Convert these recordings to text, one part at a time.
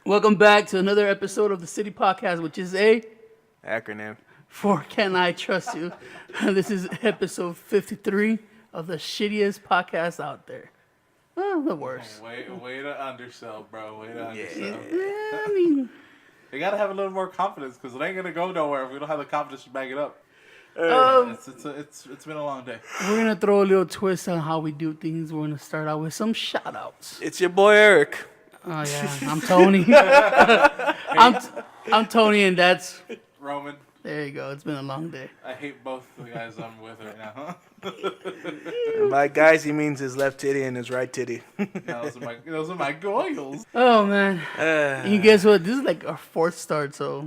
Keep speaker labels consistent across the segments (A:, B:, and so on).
A: Welcome back to another episode of the City Podcast, which is a
B: Acronym.
A: For Can I Trust You? This is episode 53 of the shittiest podcast out there. Well, the worst.
C: Way to undersell, bro. Way to undersell.
A: I mean,
C: You gotta have a little more confidence because it ain't gonna go nowhere if we don't have the confidence to back it up. It's been a long day.
A: we're going to throw a little twist on how we do things. We're going to start out with some shout outs.
B: It's your boy Eric.
A: Oh, yeah. I'm Tony. I'm Tony, and that's.
C: Roman,
A: There you go. It's been a long day.
C: I hate both the guys I'm with right now.
B: And by guys, he means his left titty and his right titty.
C: Those are my goils.
A: Oh, man. You guess what? This is like our fourth start, so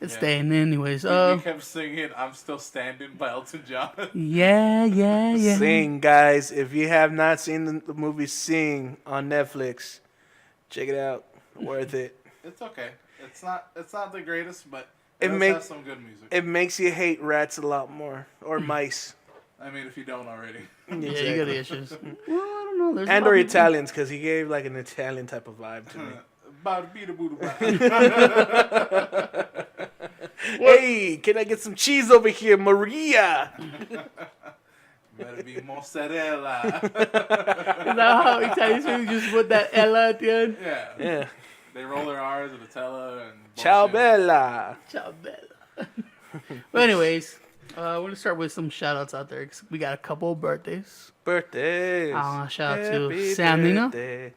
A: it's staying anyways.
C: You kept singing "I'm Still Standing" by Elton John.
A: Yeah.
B: Sing, guys. If you have not seen the movie Sing on Netflix, check it out. Worth it.
C: It's okay. It's not the greatest, but
B: It
C: does
B: make-
C: have some good music.
B: It makes you hate rats a lot more. Or mice.
C: I mean, if you don't already.
A: Yeah, you got issues. Well, I don't know. There's a
B: And
A: lot
B: or
A: of people-
B: Italians, because he gave like an Italian type of vibe to me. Hey, can I get some cheese over here, Maria?
C: Better be mozzarella.
A: Is that how Italians people just put that Ella at the end?
B: Yeah.
C: They roll their R's and Nutella and
B: Ciao,
C: bullshit.
B: Bella.
A: Ciao, Bella. But anyways, we're going to start with some shout outs out there. 'Cause we got a couple of birthdays.
B: Birthdays.
A: I want to shout out to
B: Happy
A: Sam Nino.
B: birthday.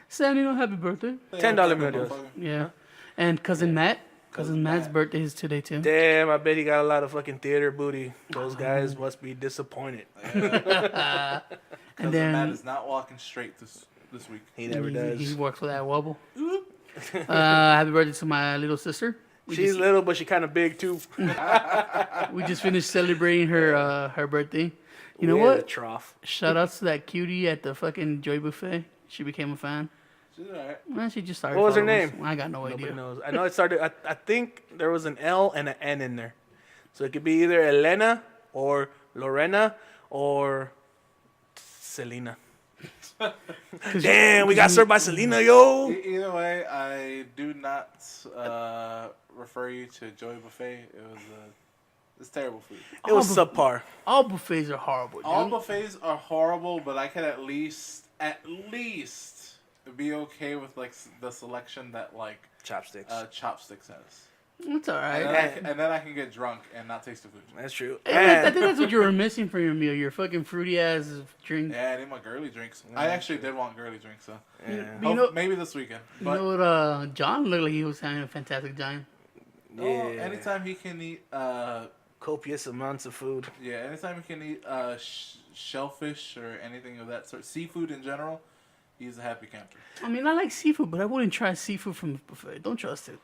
A: Sam Nino, happy birthday.
B: $10 million.
A: Yeah. And Cousin Matt. Cousin Matt's birthday is today, too.
B: Damn, I bet he got a lot of fucking theater booty. Those guys must be disappointed.
C: And
A: then-
C: Matt is not walking straight this week.
B: He never
A: He
B: does.
A: works for that wobble. Happy birthday to my little sister.
B: She's little, but she kind of big too.
A: We just finished celebrating her birthday. You know
B: We had a
A: what?
B: trough.
A: Shout outs to that cutie at the fucking Joy Buffet. She became a fan.
C: She's alright.
A: Well, she just started.
B: What was her
A: following us.
B: name?
A: I got no
B: Nobody
A: idea.
B: knows. I know it started. I think there was an L and an N in there, so it could be either Elena or Lorena or Selena. Damn, we got served by Selena, yo.
C: Either way, I do not refer you to Joy Buffet. It's terrible food.
B: It was subpar.
A: All buffets are horrible, dude.
C: All buffets are horrible, but I can at least be okay with like the selection that like
B: Chopsticks.
C: Chopsticks has.
A: It's all
C: And
A: right.
C: then I can get drunk and not taste the food.
B: That's true.
A: I think that's what you were missing from your meal. Your fucking fruity ass drink.
C: Yeah, I need my girly drinks. I actually did want girly drinks, so
B: Yeah.
A: You know,
C: maybe this weekend.
A: you
C: But
A: know what? John looked like he was having a fantastic time.
C: anytime he can eat,
B: Copious amounts of food.
C: anytime he can eat shellfish or anything of that sort, seafood in general, he's a happy camper.
A: I mean, I like seafood, but I wouldn't try seafood from the buffet. Don't trust it.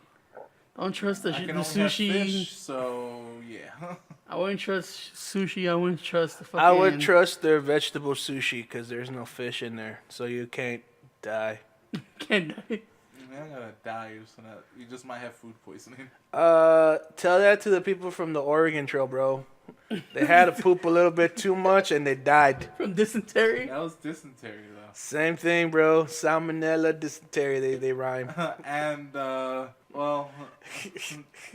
A: Don't trust the
C: I can only
A: sushi.
C: have fish, so yeah.
A: I wouldn't trust sushi. I wouldn't trust the fucking.
B: I would trust their vegetable sushi because there's no fish in there, so you can't die.
A: Can't die.
C: You're not gonna die. You just might have food poisoning.
B: Tell that to the people from the Oregon Trail, bro. They had to poop a little bit too much and they died.
A: From dysentery.
C: That was dysentery though.
B: Same thing, bro. Salmonella, dysentery, they rhyme.
C: And well,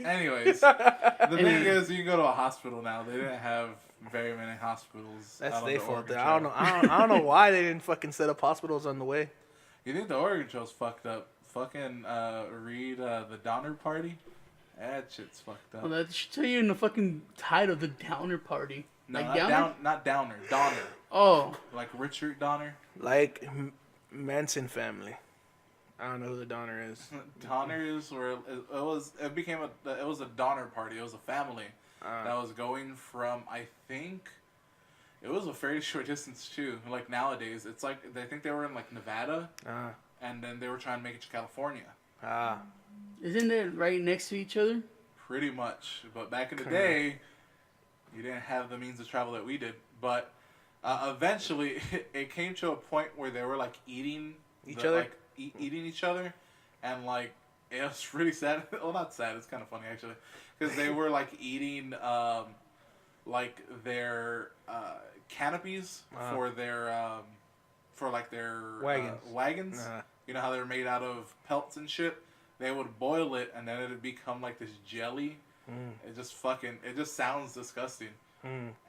C: anyways, the thing is, you can go to a hospital now. They didn't have very many hospitals.
B: That's
C: out on
B: their
C: the
B: fault.
C: Oregon
B: I don't know.
C: Trail.
B: I don't know why they didn't fucking set up hospitals on the way.
C: You think the Oregon Trail's fucked up? Fucking read the Donner Party. That shit's fucked up.
A: Well, that should tell you in the fucking title, the Downer Party.
C: No,
A: Like
C: not
A: Downer?
C: not Downer. Donner.
A: Oh,
C: Like Richard Donner.
B: Like Manson family. I don't know who the Donner is.
C: Donner is where it was a Donner Party. It was a family that was going from, I think, it was a fairly short distance too. Like nowadays, it's like I think they were in like Nevada, and then they were trying to make it to California.
A: isn't it right next to each other?
C: Pretty much, but back in the day, you didn't have the means of travel that we did. But eventually, it came to a point where they were like eating
B: Each other?
C: like eating each other, and like it was really sad. Well, not sad. It's kind of funny actually, because they were like eating like their canopies for their
B: Wagons.
C: wagons. You know how they're made out of pelts and shit. they would boil it, and then it'd become like this jelly. It just sounds disgusting.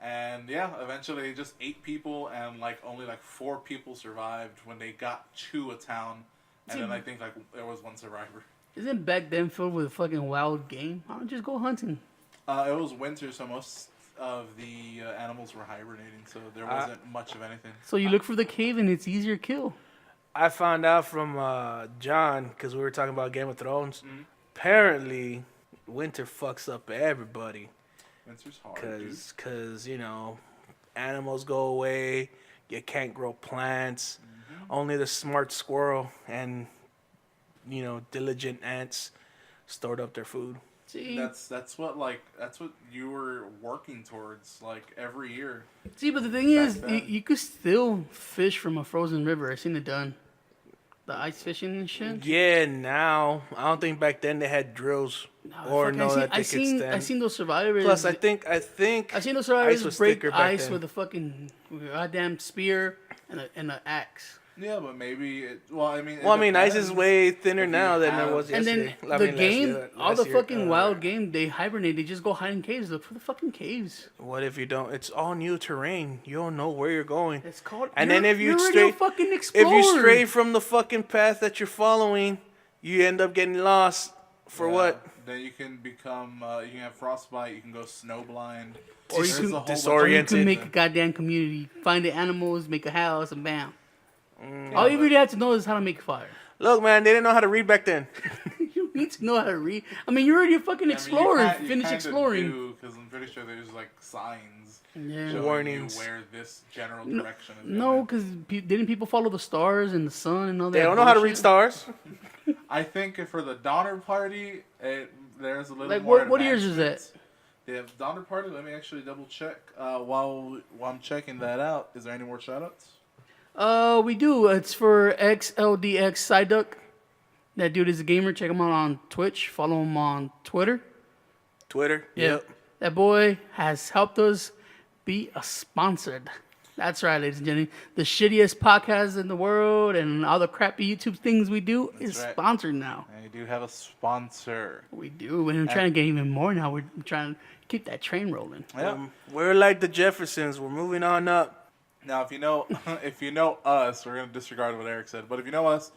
C: And yeah, eventually they just ate people, and like only like 4 people survived when they got to a town, and then I think like there was 1 survivor.
A: Isn't back then filled with fucking wild game? Why don't you just go hunting?
C: It was winter, so most of the animals were hibernating, so there wasn't much of anything.
A: So you look for the cave and it's easier kill.
B: I found out from John, because we were talking about Game of Thrones. Apparently, winter fucks up everybody.
C: Winter's hard,
B: Because, you know, animals go away. You can't grow plants. Only the smart squirrel and, you know, diligent ants stored up their food.
A: See,
C: that's what you were working towards like every year.
A: See, but the thing is,
C: then.
A: you could still fish from a frozen river. I seen it done. The ice fishing and shit.
B: Yeah, now I don't think back then they had drills or know that they could stand.
A: I seen those survivors.
B: Plus, I think
A: I seen those survivors
B: ice was
A: break
B: thicker back
A: ice
B: then.
A: with a goddamn spear and an axe.
C: Yeah, but maybe
B: ice is way thinner now than it was
A: And
B: yesterday.
A: then the game, all the fucking wild game, they hibernate. They just go hide in caves. Look for the fucking caves.
B: What if you don't? It's all new terrain. You don't know where you're going.
A: It's called.
B: And then if you
A: you're
B: stray,
A: a fucking
B: if
A: explorer.
B: you stray from the fucking path that you're following, you end up getting lost. For what?
C: Then you can become. You can have frostbite. You can go snowblind.
A: Or you
C: There's
A: can-
C: a whole bunch of
B: disoriented.
A: You can
C: things.
A: make a goddamn community. Find the animals, make a house, and bam. All you really have to know is how to make fire.
B: Look, man, they didn't know how to read back then.
A: You need to know how to read. I mean, you're already a fucking explorer.
C: You
A: Finish
C: kinda
A: exploring.
C: do, because I'm pretty sure there's like signs
A: Yeah.
C: showing
B: Warnings.
C: you where this general direction is.
A: No,
C: going.
A: because didn't people follow the stars and the sun and all that?
B: They don't know how to read
A: bullshit?
B: stars.
C: I think for the Donner Party, there's a little
A: Like,
C: more.
A: what years is that?
C: advancements. The Donner Party. Let me actually double check. While I'm checking that out, is there any more shoutouts?
A: We do. It's for XLDX Psyduck. That dude is a gamer. Check him out on Twitch. Follow him on Twitter.
B: Twitter.
A: Yeah.
B: Yep.
A: That boy has helped us be a sponsored. That's right, ladies and gentlemen. The shittiest podcast in the world and all the crappy YouTube things we do is
C: right.
A: sponsored now.
C: And you do have a sponsor.
A: We do. And we're trying to get even more now. We're trying to keep that train rolling.
C: Yeah.
B: We're like the Jeffersons. We're moving on up.
C: Now, if you know us, we're gonna disregard what Eric said. But if you know us,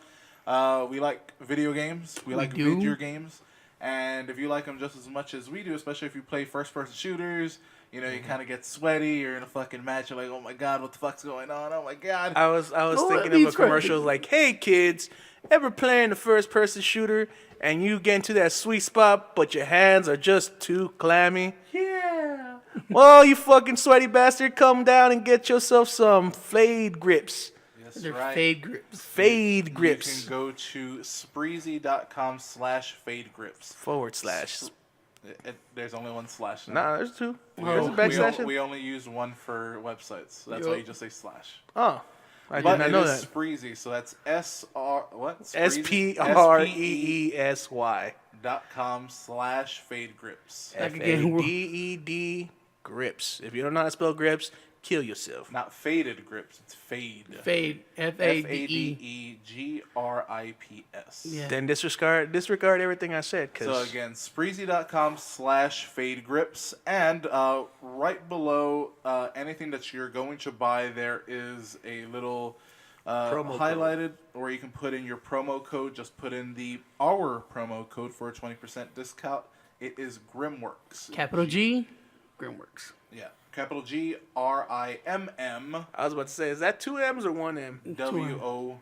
C: we like video games. We like
A: do.
C: video games, and if you like them just as much as we do, especially if you play first-person shooters, you know, you kind of get sweaty. You're in a fucking match. You're like, oh my god, what the fuck's going on? Oh my god.
B: I was
A: Oh,
B: thinking
A: that
B: of a
A: means right.
B: commercial like, "Hey kids, ever playing the first-person shooter and you get into that sweet spot, but your hands are just too clammy?
A: Yeah.
B: Well, you fucking sweaty bastard, come down and get yourself some Fade grips.
C: Yes,
A: They're
C: right.
A: fade grips.
B: Fade
C: You
B: grips.
C: can go to spreezy.com/fadegrips.
B: /
C: There's only one slash now.
B: Nah, there's 2.
C: We
B: There's a
C: only-
B: backslash.
C: we only use one for websites. That's why you just say slash.
B: Oh, I did
C: But
B: not
C: it
B: know
C: is
B: that.
C: Spreezy, so that's
B: SPREESY.
C: .com/fadegrips.
B: FADED grips. If you don't know how to spell grips, kill yourself.
C: Not faded grips, it's fade.
A: Fade. F-A-D-E.
C: FADEGRIPS.
A: Yeah.
B: Then disregard everything I said.
C: So
B: Cause
C: again, spreezy.com/fadegrips, and right below anything that you're going to buy, there is a little
B: Promo
C: highlighted, or you can put in your promo code. Just put in our promo code for a 20% discount. It is Grimworks.
A: Capital G. Grimworks.
C: Yeah, capital GRIMM
B: I was about to say, is that 2 M's or 1 M?
C: WORKS.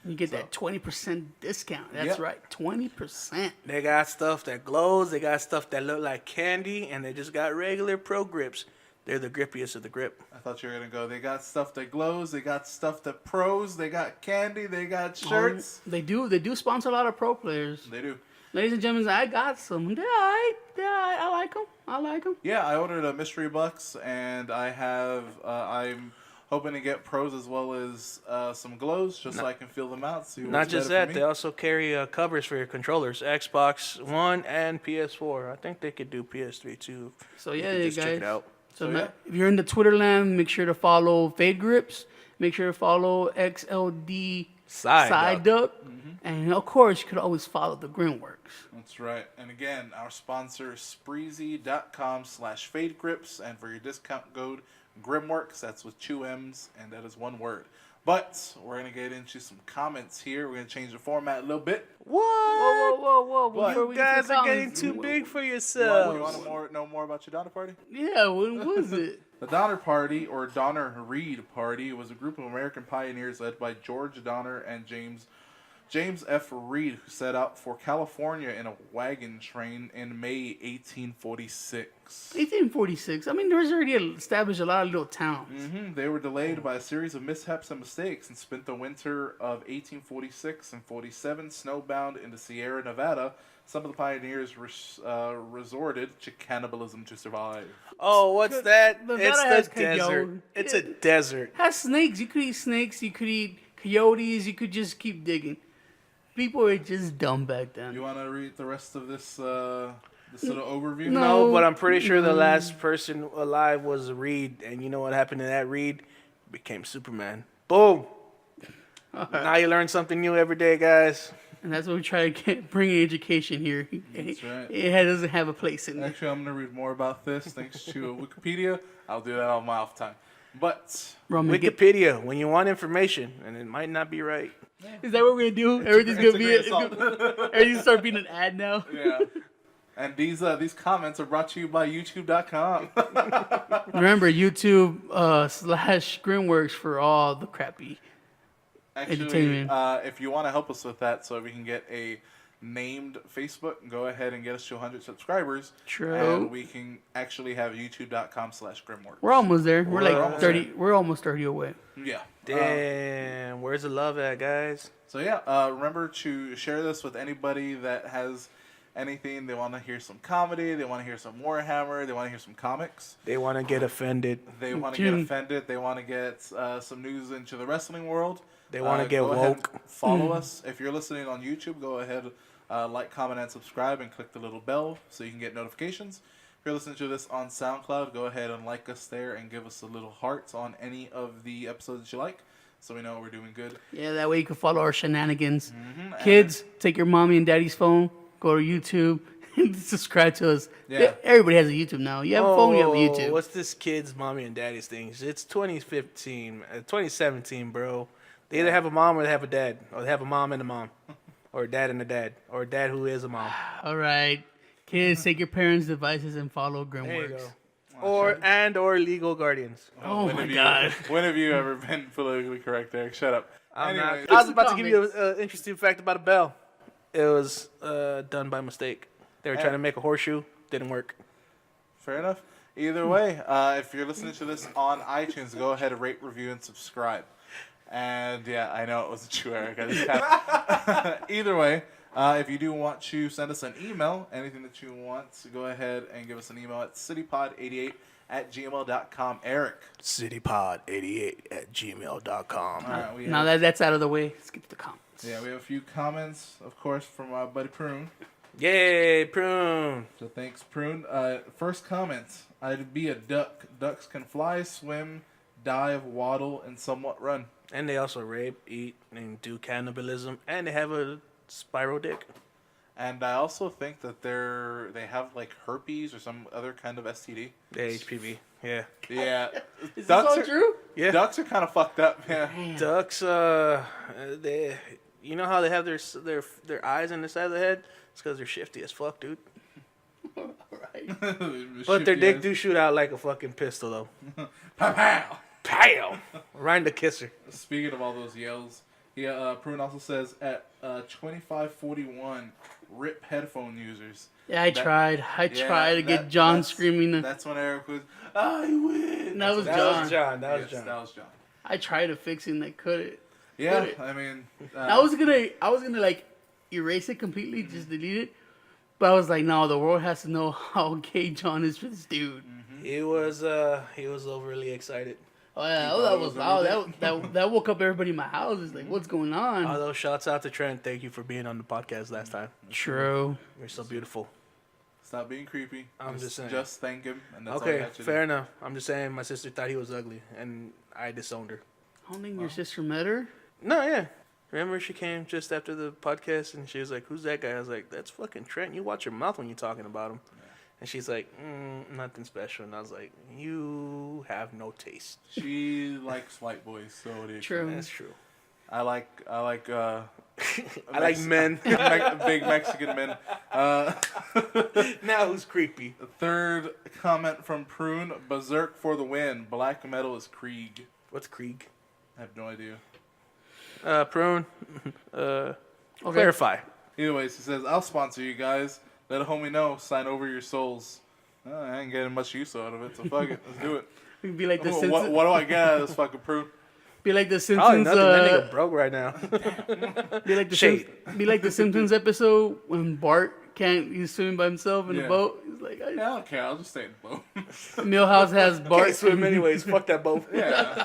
A: You get that 20% discount. That's
C: Yep.
A: right. 20%.
B: They got stuff that glows. They got stuff that look like candy, and they just got regular pro grips. They're the grippiest of the grip.
C: I thought you were gonna go. They got stuff that glows. They got stuff that pros. They got candy. They got shirts.
A: They do sponsor a lot of pro players.
C: They do.
A: Ladies and gentlemen, I got some. They're alright. I like them. I like them.
C: Yeah, I ordered a mystery box, and I have. I'm hoping to get pros as well as some glows, just so I can feel them out. See what's
B: Not just
C: better for
B: that,
C: me.
B: they also carry covers for your controllers, Xbox One and PS4. I think they could do PS3 too.
A: So
B: You
A: yeah,
B: could
A: you
B: just check
A: guys.
B: it out.
A: So
C: So,
A: now,
C: yeah.
A: if you're in the Twitter land, make sure to follow Fade Grips. Make sure to follow XLD
B: Side
A: duck. And of course, you could always follow the Grimworks.
C: That's right. And again, our sponsor is Spreezy.com/FadeGrips. And for your discount code, Grimworks, that's with 2 M's, and that is one word. But we're going to get into some comments here. We're going to change the format a little bit.
B: What?
A: Whoa. Before we
B: You
A: get to
B: guys
A: the
B: are getting
A: comments,
B: too big for
C: You
B: yourselves.
C: want to know more about your Donner Party?
A: Yeah, when was it?
C: The Donner Party, or Donner Reed Party, was a group of American pioneers led by George Donner and James F. Reed, who set out for California in a wagon train in May 1846.
A: 1846. I mean, there was already established a lot of little towns.
C: They were delayed by a series of mishaps and mistakes and spent the winter of 1846 and 47 snowbound in the Sierra Nevada. Some of the pioneers resorted to cannibalism to survive.
B: Oh, what's that?
A: Nevada
B: It's
A: has
B: the desert.
A: coyote.
B: It's a desert.
A: Has snakes. You could eat snakes. You could eat coyotes. You could just keep digging. People were just dumb back then.
C: You want to read the rest of this little overview?
A: No.
B: No, but I'm pretty sure the last person alive was Reed, and you know what happened to that Reed? Became Superman. Boom. Now you learn something new every day, guys.
A: And that's what we try to bring education here.
C: That's right.
A: It doesn't have a place in it.
C: Actually, I'm going to read more about this thanks to Wikipedia. I'll do that on my off time. But
A: Roman,
B: Wikipedia, when you want information, and it might not be right.
A: is that what we're gonna do? Everything's
C: it's
A: gonna
C: a
A: be.
C: great
A: It's
C: assault.
A: everything's start being an ad now.
C: yeah. And these comments are brought to you by YouTube.com.
A: Remember YouTube /Grimworks for all the crappy.
C: Actually,
A: Entertainment.
C: if you want to help us with that, so we can get a named Facebook, go ahead and get us to 100 subscribers.
A: True.
C: And we can actually have youtube.com/Grimworks.
A: We're almost there. We're like
C: almost
A: 30. We're almost 30 away.
C: Yeah.
B: Damn, where's the love at, guys?
C: So yeah, remember to share this with anybody that has anything. They want to hear some comedy. They want to hear some Warhammer. They want to hear some comics.
B: They want to get offended.
C: They want to get offended. They want to get some news into the wrestling world.
B: They want to get
C: go ahead,
B: woke.
C: follow us. If you're listening on YouTube, go ahead, like, comment, and subscribe, and click the little bell so you can get notifications. If you're listening to this on SoundCloud, go ahead and like us there and give us a little hearts on any of the episodes that you like, so we know we're doing good.
A: Yeah, that way you can follow our shenanigans. Kids, take your mommy and daddy's phone, go to YouTube, and subscribe to us.
C: Yeah.
A: Everybody has a YouTube now. You have a phone, you have a YouTube.
B: What's this kid's mommy and daddy's thing? It's 2017, bro. They either have a mom or they have a dad, or they have a mom and a mom, or a dad and a dad, or a dad who is a mom.
A: All right. Kids, take your parents' devices and follow
B: There you
A: Grimworks.
B: go. Or legal guardians.
A: Oh
C: When
A: my
C: have you-
A: God.
C: When have you ever been politically correct, Eric? Shut up.
B: I'm not-
C: Anyways,
B: I was about to give you an interesting fact about a bell. It was done by mistake. They were trying to make a horseshoe. Didn't work.
C: fair enough. Either way, if you're listening to this on iTunes, go ahead and rate, review, and subscribe. And yeah, I know it wasn't you, Eric. I just Either way, if you do want to send us an email, anything that you want, so go ahead and give us an email at citypod88@gmail.com. Eric.
B: citypod88@gmail.com.
C: All right, we
A: Now
C: have,
A: that's out of the way, let's get to the comments.
C: yeah, we have a few comments, of course, from our buddy Prune.
B: Yay, prune.
C: So thanks, Prune. First comment: I'd be a duck. Ducks can fly, swim, dive, waddle, and somewhat run.
B: And they also rape, eat, and do cannibalism, and they have a spiral dick.
C: And I also think that they have like herpes or some other kind of STD.
B: They HPV. Yeah.
C: Yeah,
A: Is this all true?
B: Yeah.
C: Ducks are kind of fucked up. Yeah,
B: Ducks, they, you know how they have their eyes on the side of the head? It's because they're shifty as fuck, dude.
A: Right.
B: But their dick do shoot out like a fucking pistol, though.
C: Pow pow.
B: Pow! Right in the kisser.
C: Speaking of all those yells, yeah, Prune also says at 2541, rip headphone users.
A: Yeah, I tried to get John screaming.
C: That's when Eric was, I win.
A: That was
B: That
A: John.
B: was John. That was
C: Yes,
B: John.
C: That was John.
A: I tried to fix it and I couldn't.
C: Yeah,
A: Put it.
C: I mean,
A: I was gonna like erase it completely, just delete it. But I was like, no, the world has to know how gay John is for this dude.
B: He was overly excited.
A: Oh yeah,
C: thought
A: that
C: it
A: was
C: was
A: wow.
C: everything?
A: That woke up everybody in my house. It's like, what's going on?
B: Although, shouts out to Trent. Thank you for being on the podcast last time.
A: True.
B: You're so beautiful.
C: Stop being creepy.
B: I'm just saying.
C: Just thank him, and that's all you
B: Okay,
C: have to
B: fair enough. I'm just saying my sister thought he was ugly, and I disowned her.
A: I don't think your sister met her.
B: No, yeah. Remember she came just after the podcast and she was like, "Who's that guy?" I was like, "That's fucking Trent. You watch your mouth when you're talking about him." Yeah. And she's like, "Nothing special." And I was like, "You have no taste."
C: She likes white boys, so it is
A: True.
B: That's true.
C: I like
B: I like men.
C: big Mexican men.
B: Now who's creepy?
C: Third comment from Prune: Berserk for the win. Black metal is Krieg.
B: What's Krieg?
C: I have no idea.
B: Prune. Clarify.
C: Anyways, he says, "I'll sponsor you guys. Let a homie know. Sign over your souls." I ain't getting much use out of it, so fuck it. Let's do it.
A: It'd be like the
C: What
A: Simpsons.
C: do I get out of this fucking Prune?
A: Be like the
B: Probably
A: Simpsons.
B: nothing. That nigga broke right now.
A: Be like the
B: Shade.
A: Be like the Simpsons episode when Bart can't. He's swimming by himself in the
C: Yeah.
A: boat. He's like,
C: Yeah, I don't care. I'll just stay in the boat.
A: Millhouse has Bart
B: Can't swim anyways. Fuck that boat.
C: Yeah.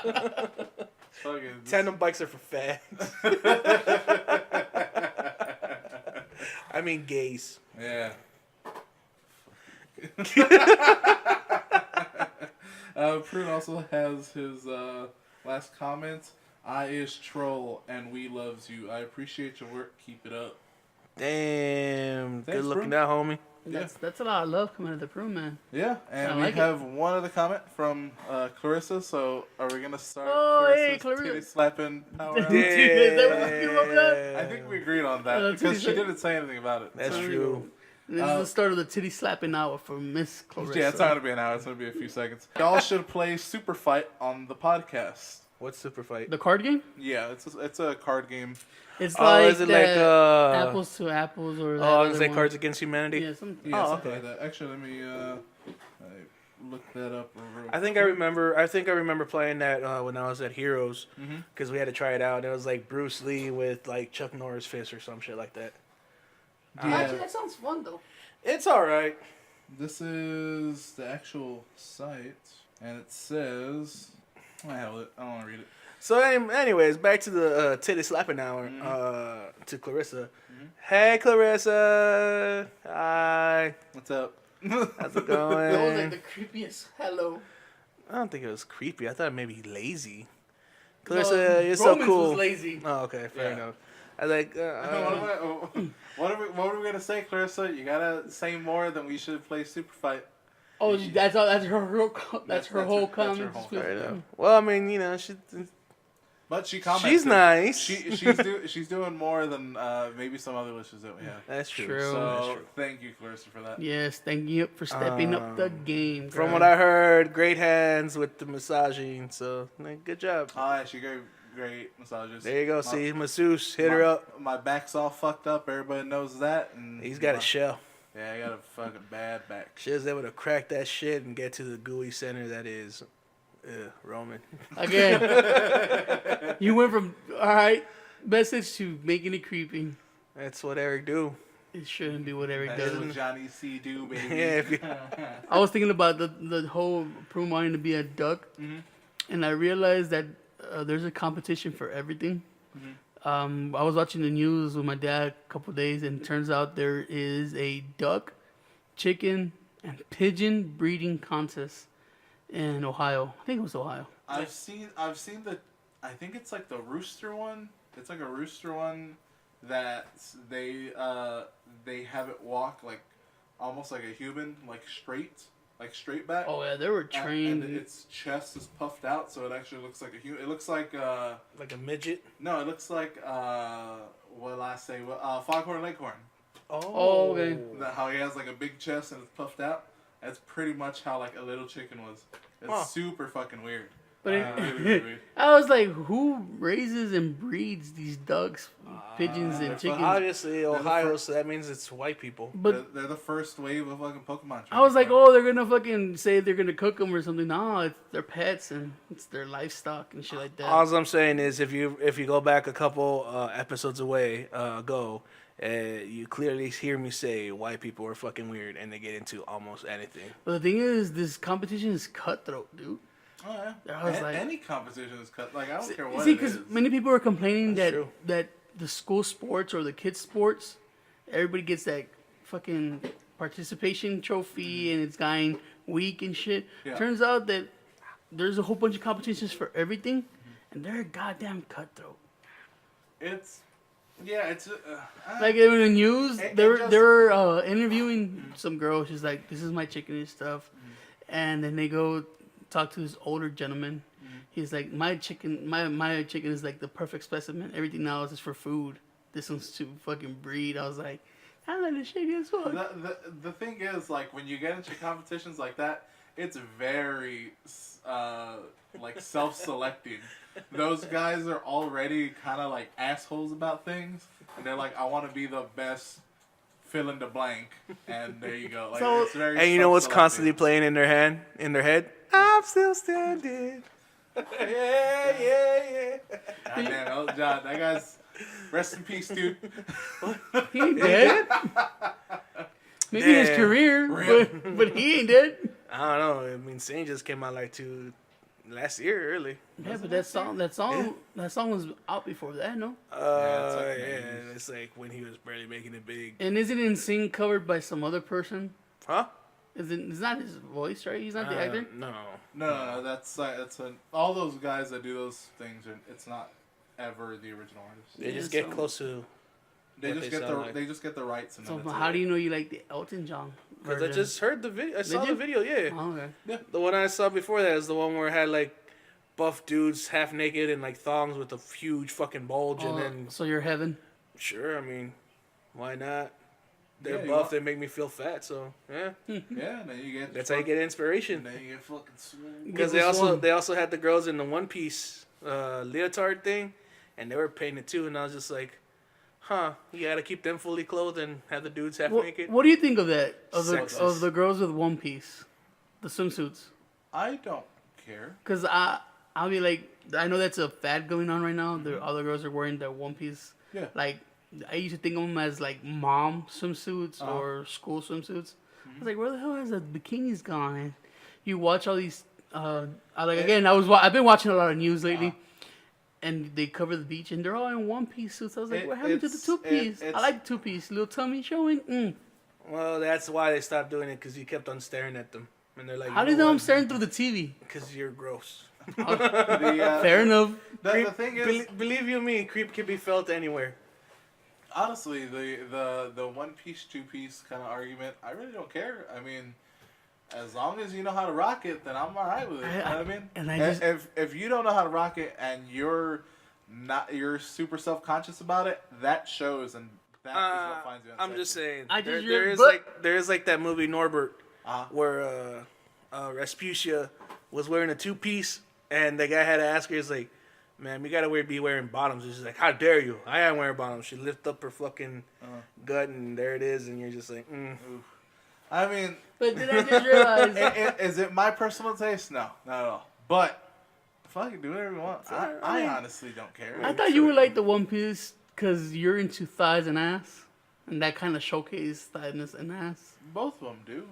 C: Fucking
B: Tandem bikes are for fags. I mean gays.
C: Yeah. Prune also has his last comments. I is troll and we loves you. I appreciate your work. Keep it up.
B: Damn.
C: Thanks,
B: Good looking
C: bro.
B: out, homie.
A: That's a lot of love coming to the Prune, man.
C: Yeah, and
A: I
C: we
A: like it.
C: have one other comment from Clarissa. So are we gonna start
A: Oh, hey,
C: Clarissa's
A: Clarissa.
C: titty slapping power hour?
A: Dude, is that what you came up with?
C: I think we agreed on that
A: Titty
C: because she
A: slap.
C: didn't say anything about it.
B: That's
C: So-
B: true.
A: This is the start of the titty slapping hour for Miss Clarissa.
C: Yeah, it's not gonna be an hour. It's gonna be a few seconds. Y'all should play Super Fight on the podcast.
B: What's Super Fight?
A: The card game?
C: Yeah, it's a card game.
A: It's
B: Oh,
A: like
B: is it
A: that
B: like
A: apples to apples or that
B: Oh,
A: other
B: is that
A: one.
B: Cards Against Humanity?
A: Yeah, some,
C: Yeah,
B: Oh,
C: something
B: okay.
C: like that. Actually, let me look that up. Real
B: I think I remember playing that when I was at Heroes
C: Mhm.
B: because we had to try it out. It was like Bruce Lee with like Chuck Norris fist or some shit like that.
C: Yeah.
A: Actually, that sounds fun though.
B: It's all right.
C: This is the actual site, and it says, I have it. I don't want to read it.
B: So, anyways, back to the titty slapping hour. To Clarissa. Hey, Clarissa. Hi.
C: What's up?
B: How's it
A: That was like
B: going?
A: the creepiest hello.
B: I don't think it was creepy. I thought maybe lazy.
A: No,
B: Clarissa, you're so
A: Romans
B: cool.
A: was lazy.
B: Oh, okay, fair
C: Yeah.
B: enough. I like.
C: What are we gonna say, Clarissa? You gotta say more than we should play Super Fight.
A: Oh, that's all. That's her. That's her whole
C: that's her
A: comment.
C: whole
B: Fair enough. Well, I mean, you know,
C: But she commented.
B: she's nice.
C: She's doing more than maybe some other listeners that we have.
B: That's true.
A: True.
C: So
B: That's true.
C: thank you, Clarissa, for that.
A: Yes, thank you for stepping up the game.
B: From
A: girl.
B: what I heard, great hands with the massaging. So, like, good job.
C: Oh, yeah, she gave great massages.
B: There you go. See, masseuse, hit her up.
C: My back's all fucked up. Everybody knows that. And
B: He's got a shell.
C: Yeah, I got a fucking bad back.
B: She was able to crack that shit and get to the gooey center that is Roman.
A: Again, you went from all right message to making it creepy.
B: That's what Eric do.
A: It shouldn't be what Eric
C: That
A: does.
C: is what Johnny C. do, baby.
B: Yeah, if you,
A: I was thinking about the whole Prune wanting to be a duck, and I realized that there's a competition for everything. I was watching the news with my dad a couple days, and it turns out there is a duck, chicken, and pigeon breeding contest in Ohio. I think it was Ohio.
C: I've seen the, I think it's like the rooster one. It's like a rooster one that they have it walk like almost like a human, like straight back.
A: Oh yeah, they were
C: And
A: trained.
C: its chest is puffed out, so it actually looks like a human. It looks like
B: like a midget.
C: no, it looks like what did I say? Foghorn Leghorn.
A: Oh, okay.
C: How he has like a big chest and it's puffed out. That's pretty much how like a little chicken was. It's
B: Huh.
C: super fucking weird.
A: But
C: Really, really weird.
A: I was like, who raises and breeds these ducks, pigeons, and chickens?
B: Obviously, Ohio, so that means it's white people.
A: But
C: They're the first wave of fucking Pokemon.
A: I was like,
C: trainers,
A: oh, they're gonna fucking say they're gonna cook them or something. No, it's their pets and it's their livestock and shit like that.
B: All I'm saying is, if you go back a couple episodes ago, you clearly hear me say white people are fucking weird and they get into almost anything.
A: But the thing is, this competition is cutthroat, dude.
C: Oh yeah.
A: I was like-
C: Any competition is cut. Like I don't care what
A: See,
C: it
A: because
C: is.
A: many people are complaining
B: That's
A: that
B: true.
A: that the school sports or the kids sports, everybody gets that fucking participation trophy and it's going weak and shit.
C: Yeah.
A: Turns out that there's a whole bunch of competitions for everything, and they're goddamn cutthroat.
C: It's it's
A: Like in the news,
C: It-
A: they
C: it
A: were
C: just-
A: they were interviewing some girl. She's like, "This is my chicken and stuff," and then they go talk to this older gentleman. He's like, "My chicken is like the perfect specimen. Everything else is for food. This one's to fucking breed." I was like, "I let this shit get fucked."
C: the thing is, like, when you get into competitions like that, it's very like self-selecting. Those guys are already kind of like assholes about things, and they're like, I want to be the best fill in the blank, and there you go. Like,
A: So-
C: it's very
B: And you know what's
C: self-selecting.
B: constantly playing in their head? I'm still standing. yeah.
C: God damn, Elton John, that guy's rest in peace, dude.
A: He ain't dead. Maybe his
B: Damn.
A: career, but he ain't dead.
B: I don't know. I mean, Sing just came out like last year early.
A: Yeah, but that song was out before that, no?
C: it's like
B: It's like when he was barely making it big.
A: And isn't it in Sing covered by some other person?
B: Huh?
A: It's not his voice, right? He's not the actor.
B: No.
C: No, that's all those guys that do those things. It's not ever the original artist.
B: They just
A: Yeah,
B: get
A: so-
B: close to.
C: They
B: what
C: just
B: they
C: get
B: sound like.
C: they just get the rights. And
A: So
C: then that's
A: how
C: it.
A: do you know you like the Elton John
B: Because
A: version?
B: I just heard the video. I saw
A: Did
B: the
A: you?
B: video. Yeah.
A: Oh, okay.
B: The one I saw before that is the one where it had like buff dudes half naked and like thongs with a huge fucking bulge, and then
A: So you're heaven.
B: sure, I mean, why not? They're
C: Yeah, you
B: buff.
C: want-
B: They make me feel fat. So yeah,
C: Yeah, and then you get
B: that's how you get inspiration.
C: then you get fucking swole.
B: Because
A: Get this one.
B: they also had the girls in the one piece leotard thing, and they were painted too. And I was just like, huh, you gotta keep them fully clothed and have the dudes half naked.
A: What do you think of that?
B: Sexist.
A: Of the girls with one piece, the swimsuits?
C: I don't care.
A: Cause I'll be like, I know that's a fad going on right now. All the girls are wearing their one piece.
C: Yeah.
A: Like I used to think of them as like mom swimsuits
C: Uh-huh.
A: or school swimsuits. I was like, where the hell has the bikinis gone? And you watch all these. I've been watching a lot of news lately. And they cover the beach, and they're all in one-piece suits. I was like, what happened to the two-piece? I like the two-piece. Little tummy showing.
B: Well, that's why they stopped doing it, because you kept on staring at them, and they're like,
A: How do you know I'm staring through the TV?
B: Because you're gross.
A: Fair enough.
C: The thing is,
B: Believe you me, creep can be felt anywhere.
C: honestly, the one piece, two piece kind of argument, I really don't care. I mean, as long as you know how to rock it, then I'm alright with it. You know what I mean?
A: And I just-
C: if you don't know how to rock it and you're super self conscious about it, that shows, and that is what finds you.
B: I'm just saying.
A: I just
B: there is like that movie Norbert,
C: Uh-huh.
B: where Rasputia was wearing a two-piece, and the guy had to ask her, he's like, man, we gotta be wearing bottoms. And she's like, how dare you? I am wearing bottoms. She lifts up her fucking gut, and there it is, and you're just like,
C: I mean,
A: But then I just realized.
C: is it my personal taste? No, not at all. But fucking do whatever you want. I honestly don't care.
A: I thought you would like the one piece because you're into thighs and ass. And that kind of showcase thighs and ass.
C: Both of them do.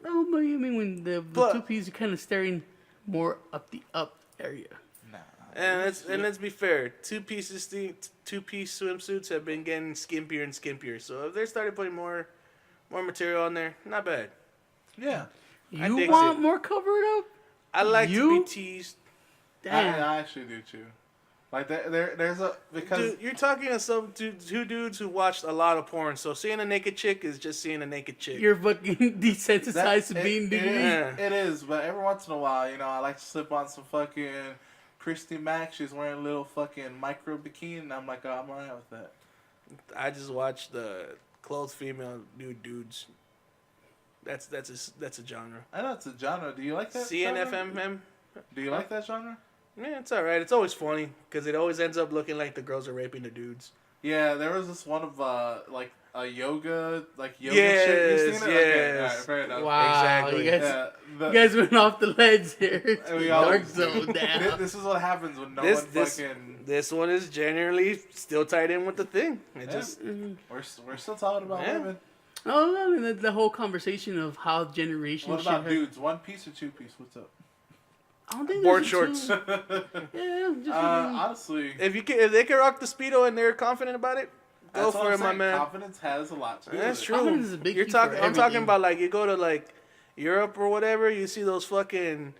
A: No, but you mean when the two piece, you're kind of staring more up the up area.
C: Nah.
B: and let's be fair, two-piece swimsuits have been getting skimpier and skimpier. So if they started putting more material on there, not bad.
C: Yeah.
A: You
B: dig
A: want
B: it.
A: more covered up?
B: I like to
A: You?
B: be teased.
A: Damn.
C: I actually do too. Like there's a because
B: Dude, you're talking to two dudes who watched a lot of porn. So seeing a naked chick is just seeing a naked chick.
A: You're fucking desensitized to being
C: it,
A: nudity.
C: it is, but every once in a while, I like to slip on some fucking Christy Mack. She's wearing a little fucking micro bikini, and I'm like, oh, I'm alright with that.
B: I just watched the clothed female nude dudes. That's a genre.
C: I know it's a genre. Do you like that? genre?
B: CNFMM.
C: Do you like that genre?
B: Yeah, it's alright. It's always funny because it always ends up looking like the girls are raping the dudes.
C: Yeah, there was this one of like a yoga chick. You
B: Yes,
C: seen it? Okay,
B: yes.
C: alright, fair enough.
A: Wow,
B: Exactly.
A: you guys,
C: Yeah,
A: you guys went off the ledge here.
C: We all-
A: Dark zone down.
C: This is what happens when no
B: This-
C: one
B: this-
C: fucking.
B: This one is generally still tied in with the thing. It
C: Yeah.
B: just
C: We're still talking about
B: Yeah.
C: women.
A: Oh, I mean, the whole conversation of how generations.
C: What about
A: should have-
C: dudes? One piece or two piece? What's up?
A: I don't think
B: board
A: there's a
B: shorts.
A: two- Yeah, just
C: Honestly,
B: if they can rock the Speedo and they're confident about it, go
C: that's what
B: for
C: I'm
B: it, my
C: saying.
B: man.
C: Confidence has a lot to do
B: That's
C: with
B: true.
A: Confidence is a big
B: You're
A: key
B: talking.
A: for
B: I'm talking
A: everything.
B: about like you go to like Europe or whatever. You see those fucking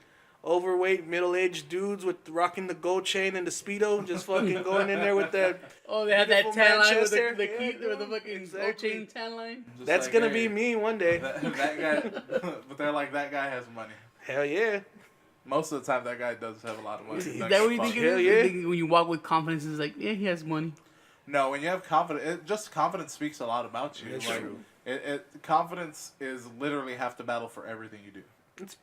B: overweight, middle-aged dudes with rocking the gold chain and the Speedo, just fucking going in there with that.
A: Oh, they have that tan line with
B: Manchester.
A: the
B: Yeah,
A: key, with the
B: dude,
A: fucking
B: exactly.
A: gold chain tan line.
C: Just
B: That's
C: like,
B: gonna
C: hey,
B: be me one day.
C: That guy, but they're like, that guy has money.
B: Hell yeah.
C: Most of the time, that guy does have a lot of money.
A: Is
C: Don't
A: that
C: give
A: what
C: a
A: you think
C: fuck.
A: it
B: Hell
A: is?
B: yeah.
A: You think when you walk with confidence, it's like, yeah, he has money.
C: No, when you have confidence, just confidence speaks a lot about you.
B: That's
C: Like,
B: true.
C: Confidence is literally half the battle for everything you do.
B: It's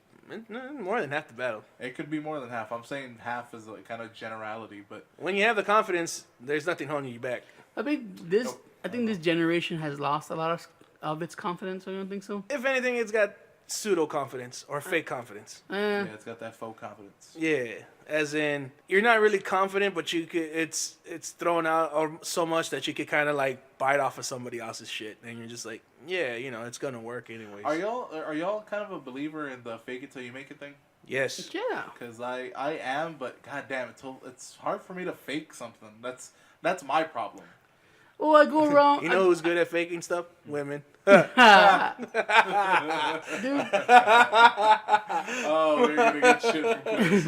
B: more than half the battle.
C: It could be more than half. I'm saying half is like kind of generality, but
B: When you have the confidence, there's nothing holding you back.
A: I think this generation has lost a lot of its confidence. You don't think so?
B: If anything, it's got pseudo confidence or fake confidence.
C: yeah, it's got that faux confidence.
B: Yeah, as in you're not really confident, but you could. It's thrown out so much that you could kind of like bite off of somebody else's shit, and you're just like, yeah, it's gonna work anyways.
C: Are y'all kind of a believer in the fake it till you make it thing?
B: Yes.
A: Yeah.
C: Because I am, but goddamn, it's hard for me to fake something. That's my problem.
A: Oh, I go around.
B: You know who's good at faking stuff? Women.
A: Dude,
C: Oh, we're gonna get shit from Chris.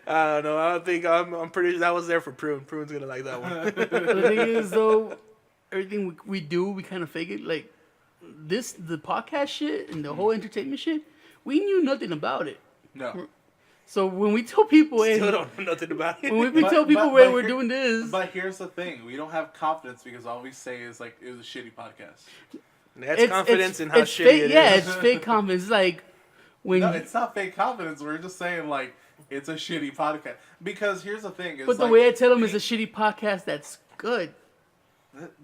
B: I don't know. I don't think I'm pretty sure that was there for Prune. Prune's gonna like that one.
A: the thing is, though, everything we do, we kind of fake it. Like the podcast shit and the whole entertainment shit, we knew nothing about it.
C: No.
A: So when we tell people, hey,
B: Still don't know nothing about it.
A: when we tell people,
C: but
A: we're
C: here-
A: doing this,
C: But here's the thing: we don't have confidence because all we say is like it was a shitty podcast.
B: That's confidence in how
A: it's
B: shitty
A: fake,
B: it
A: yeah,
B: is.
A: it's fake confidence. It's like when,
C: No, it's not fake confidence. We're just saying like it's a shitty podcast. Because here's the thing: is
A: but the
C: like,
A: way I tell them is a shitty podcast that's good.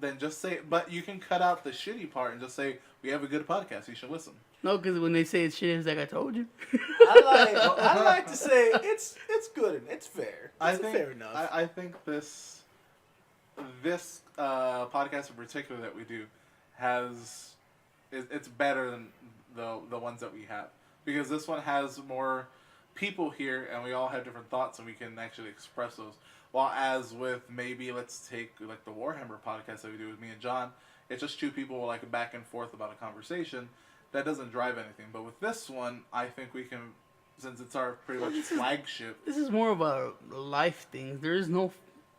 C: then just say. But you can cut out the shitty part and just say we have a good podcast. You should listen.
A: No, because when they say it's shitty, it's like I told you.
B: I like to say it's good and it's fair.
C: I think
B: fair enough.
C: I think this podcast in particular that we do it's better than the ones that we have, because this one has more people here and we all have different thoughts and we can actually express those. While as with maybe let's take like the Warhammer podcast that we do with me and John, it's just two people like back and forth about a conversation that doesn't drive anything. But with this one, I think we can, since it's our pretty much flagship.
A: This is more of a life thing. There is no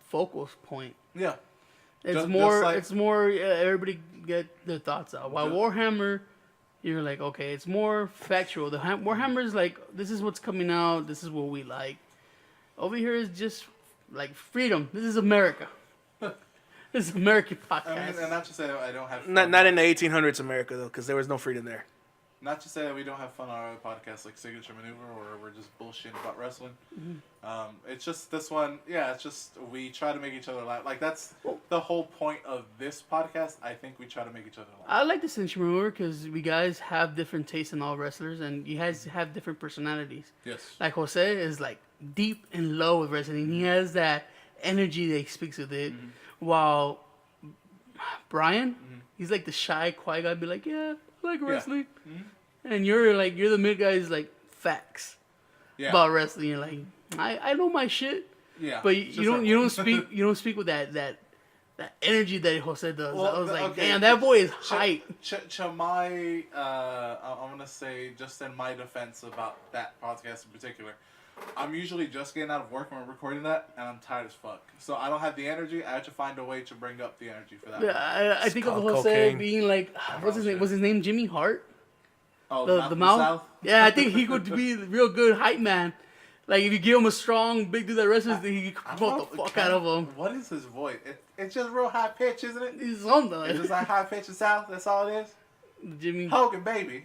A: focal point.
C: Yeah.
A: It's
C: Just
A: more.
C: like-
A: It's more. Everybody get their thoughts out. While
C: Just-
A: Warhammer, you're like, okay, it's more factual. The Warhammer is like, this is what's coming out. This is what we like. Over here is just like freedom. This is America. This is American podcast.
C: I mean, and not to say that I don't have fun.
B: Not in the 1800s America though, because there was no freedom there.
C: Not to say that we don't have fun on our other podcasts like Signature Maneuver, or we're just bullshitting about wrestling. It's just this one, yeah. It's just we try to make each other laugh. Like that's the whole point of this podcast. I think we try to make each other laugh.
A: I like the Century Mover because we guys have different tastes in all wrestlers, and you guys have different personalities.
C: Yes.
A: Like Jose is like deep and low with wrestling. He has that energy that he speaks with it. While Brian, he's like the shy, quiet guy. Be like, yeah, I like wrestling. And you're the mid guy. Is like facts about wrestling. You're like, I know my shit.
C: Yeah.
A: But you don't speak with that energy that Jose does.
C: Well,
A: I was like,
C: okay.
A: damn, that boy is hype.
C: I'm gonna say, just in my defense about that podcast in particular, I'm usually just getting out of work when we're recording that, and I'm tired as fuck. So I don't have the energy. I have to find a way to bring up the energy for that.
A: Yeah, I think of
B: called
A: Jose
B: cocaine.
A: being like, what's his name? Was his name Jimmy Hart?
C: Oh,
A: The mouth? Yeah, I think he could be the real good hype man. Like, if you give him a strong, big dude that wrestles, he could promote the fuck out of him.
C: What is his voice? It's just real high pitch, isn't it?
A: He's something.
C: It's just like high pitch and south. That's all it is.
A: Jimmy.
C: Hogan, baby.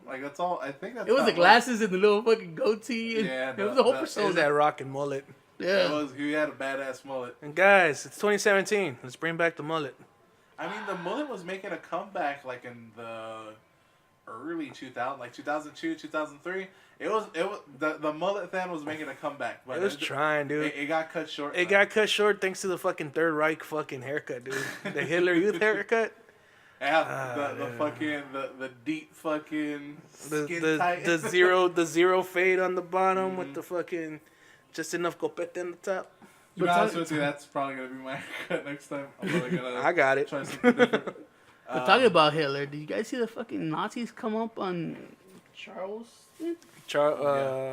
C: Like, that's all. I think that's
A: It was
C: how
A: the
C: it
A: glasses and the little fucking goatee. And
C: Yeah,
A: it was the whole
C: the-
B: It was
A: persona.
B: that rock and mullet.
A: Yeah.
C: He had a badass mullet.
B: And guys, it's 2017. Let's bring back the mullet.
C: I mean, the mullet was making a comeback like in the early 2000, like 2002, 2003. It was the mullet thing was making a comeback, but
B: It was trying, dude.
C: It got cut short.
B: It got cut short thanks to the fucking Third Reich fucking haircut, dude. The Hitler Youth haircut.
C: Yeah, the fucking the deep fucking skin tight.
B: the zero fade on the bottom with the fucking just enough copete on the top.
C: To be honest with you, that's probably gonna be my haircut next time. I'm probably gonna
B: I got it.
C: try something different.
A: But talking about Hitler, did you guys see the fucking Nazis come up on Charleston?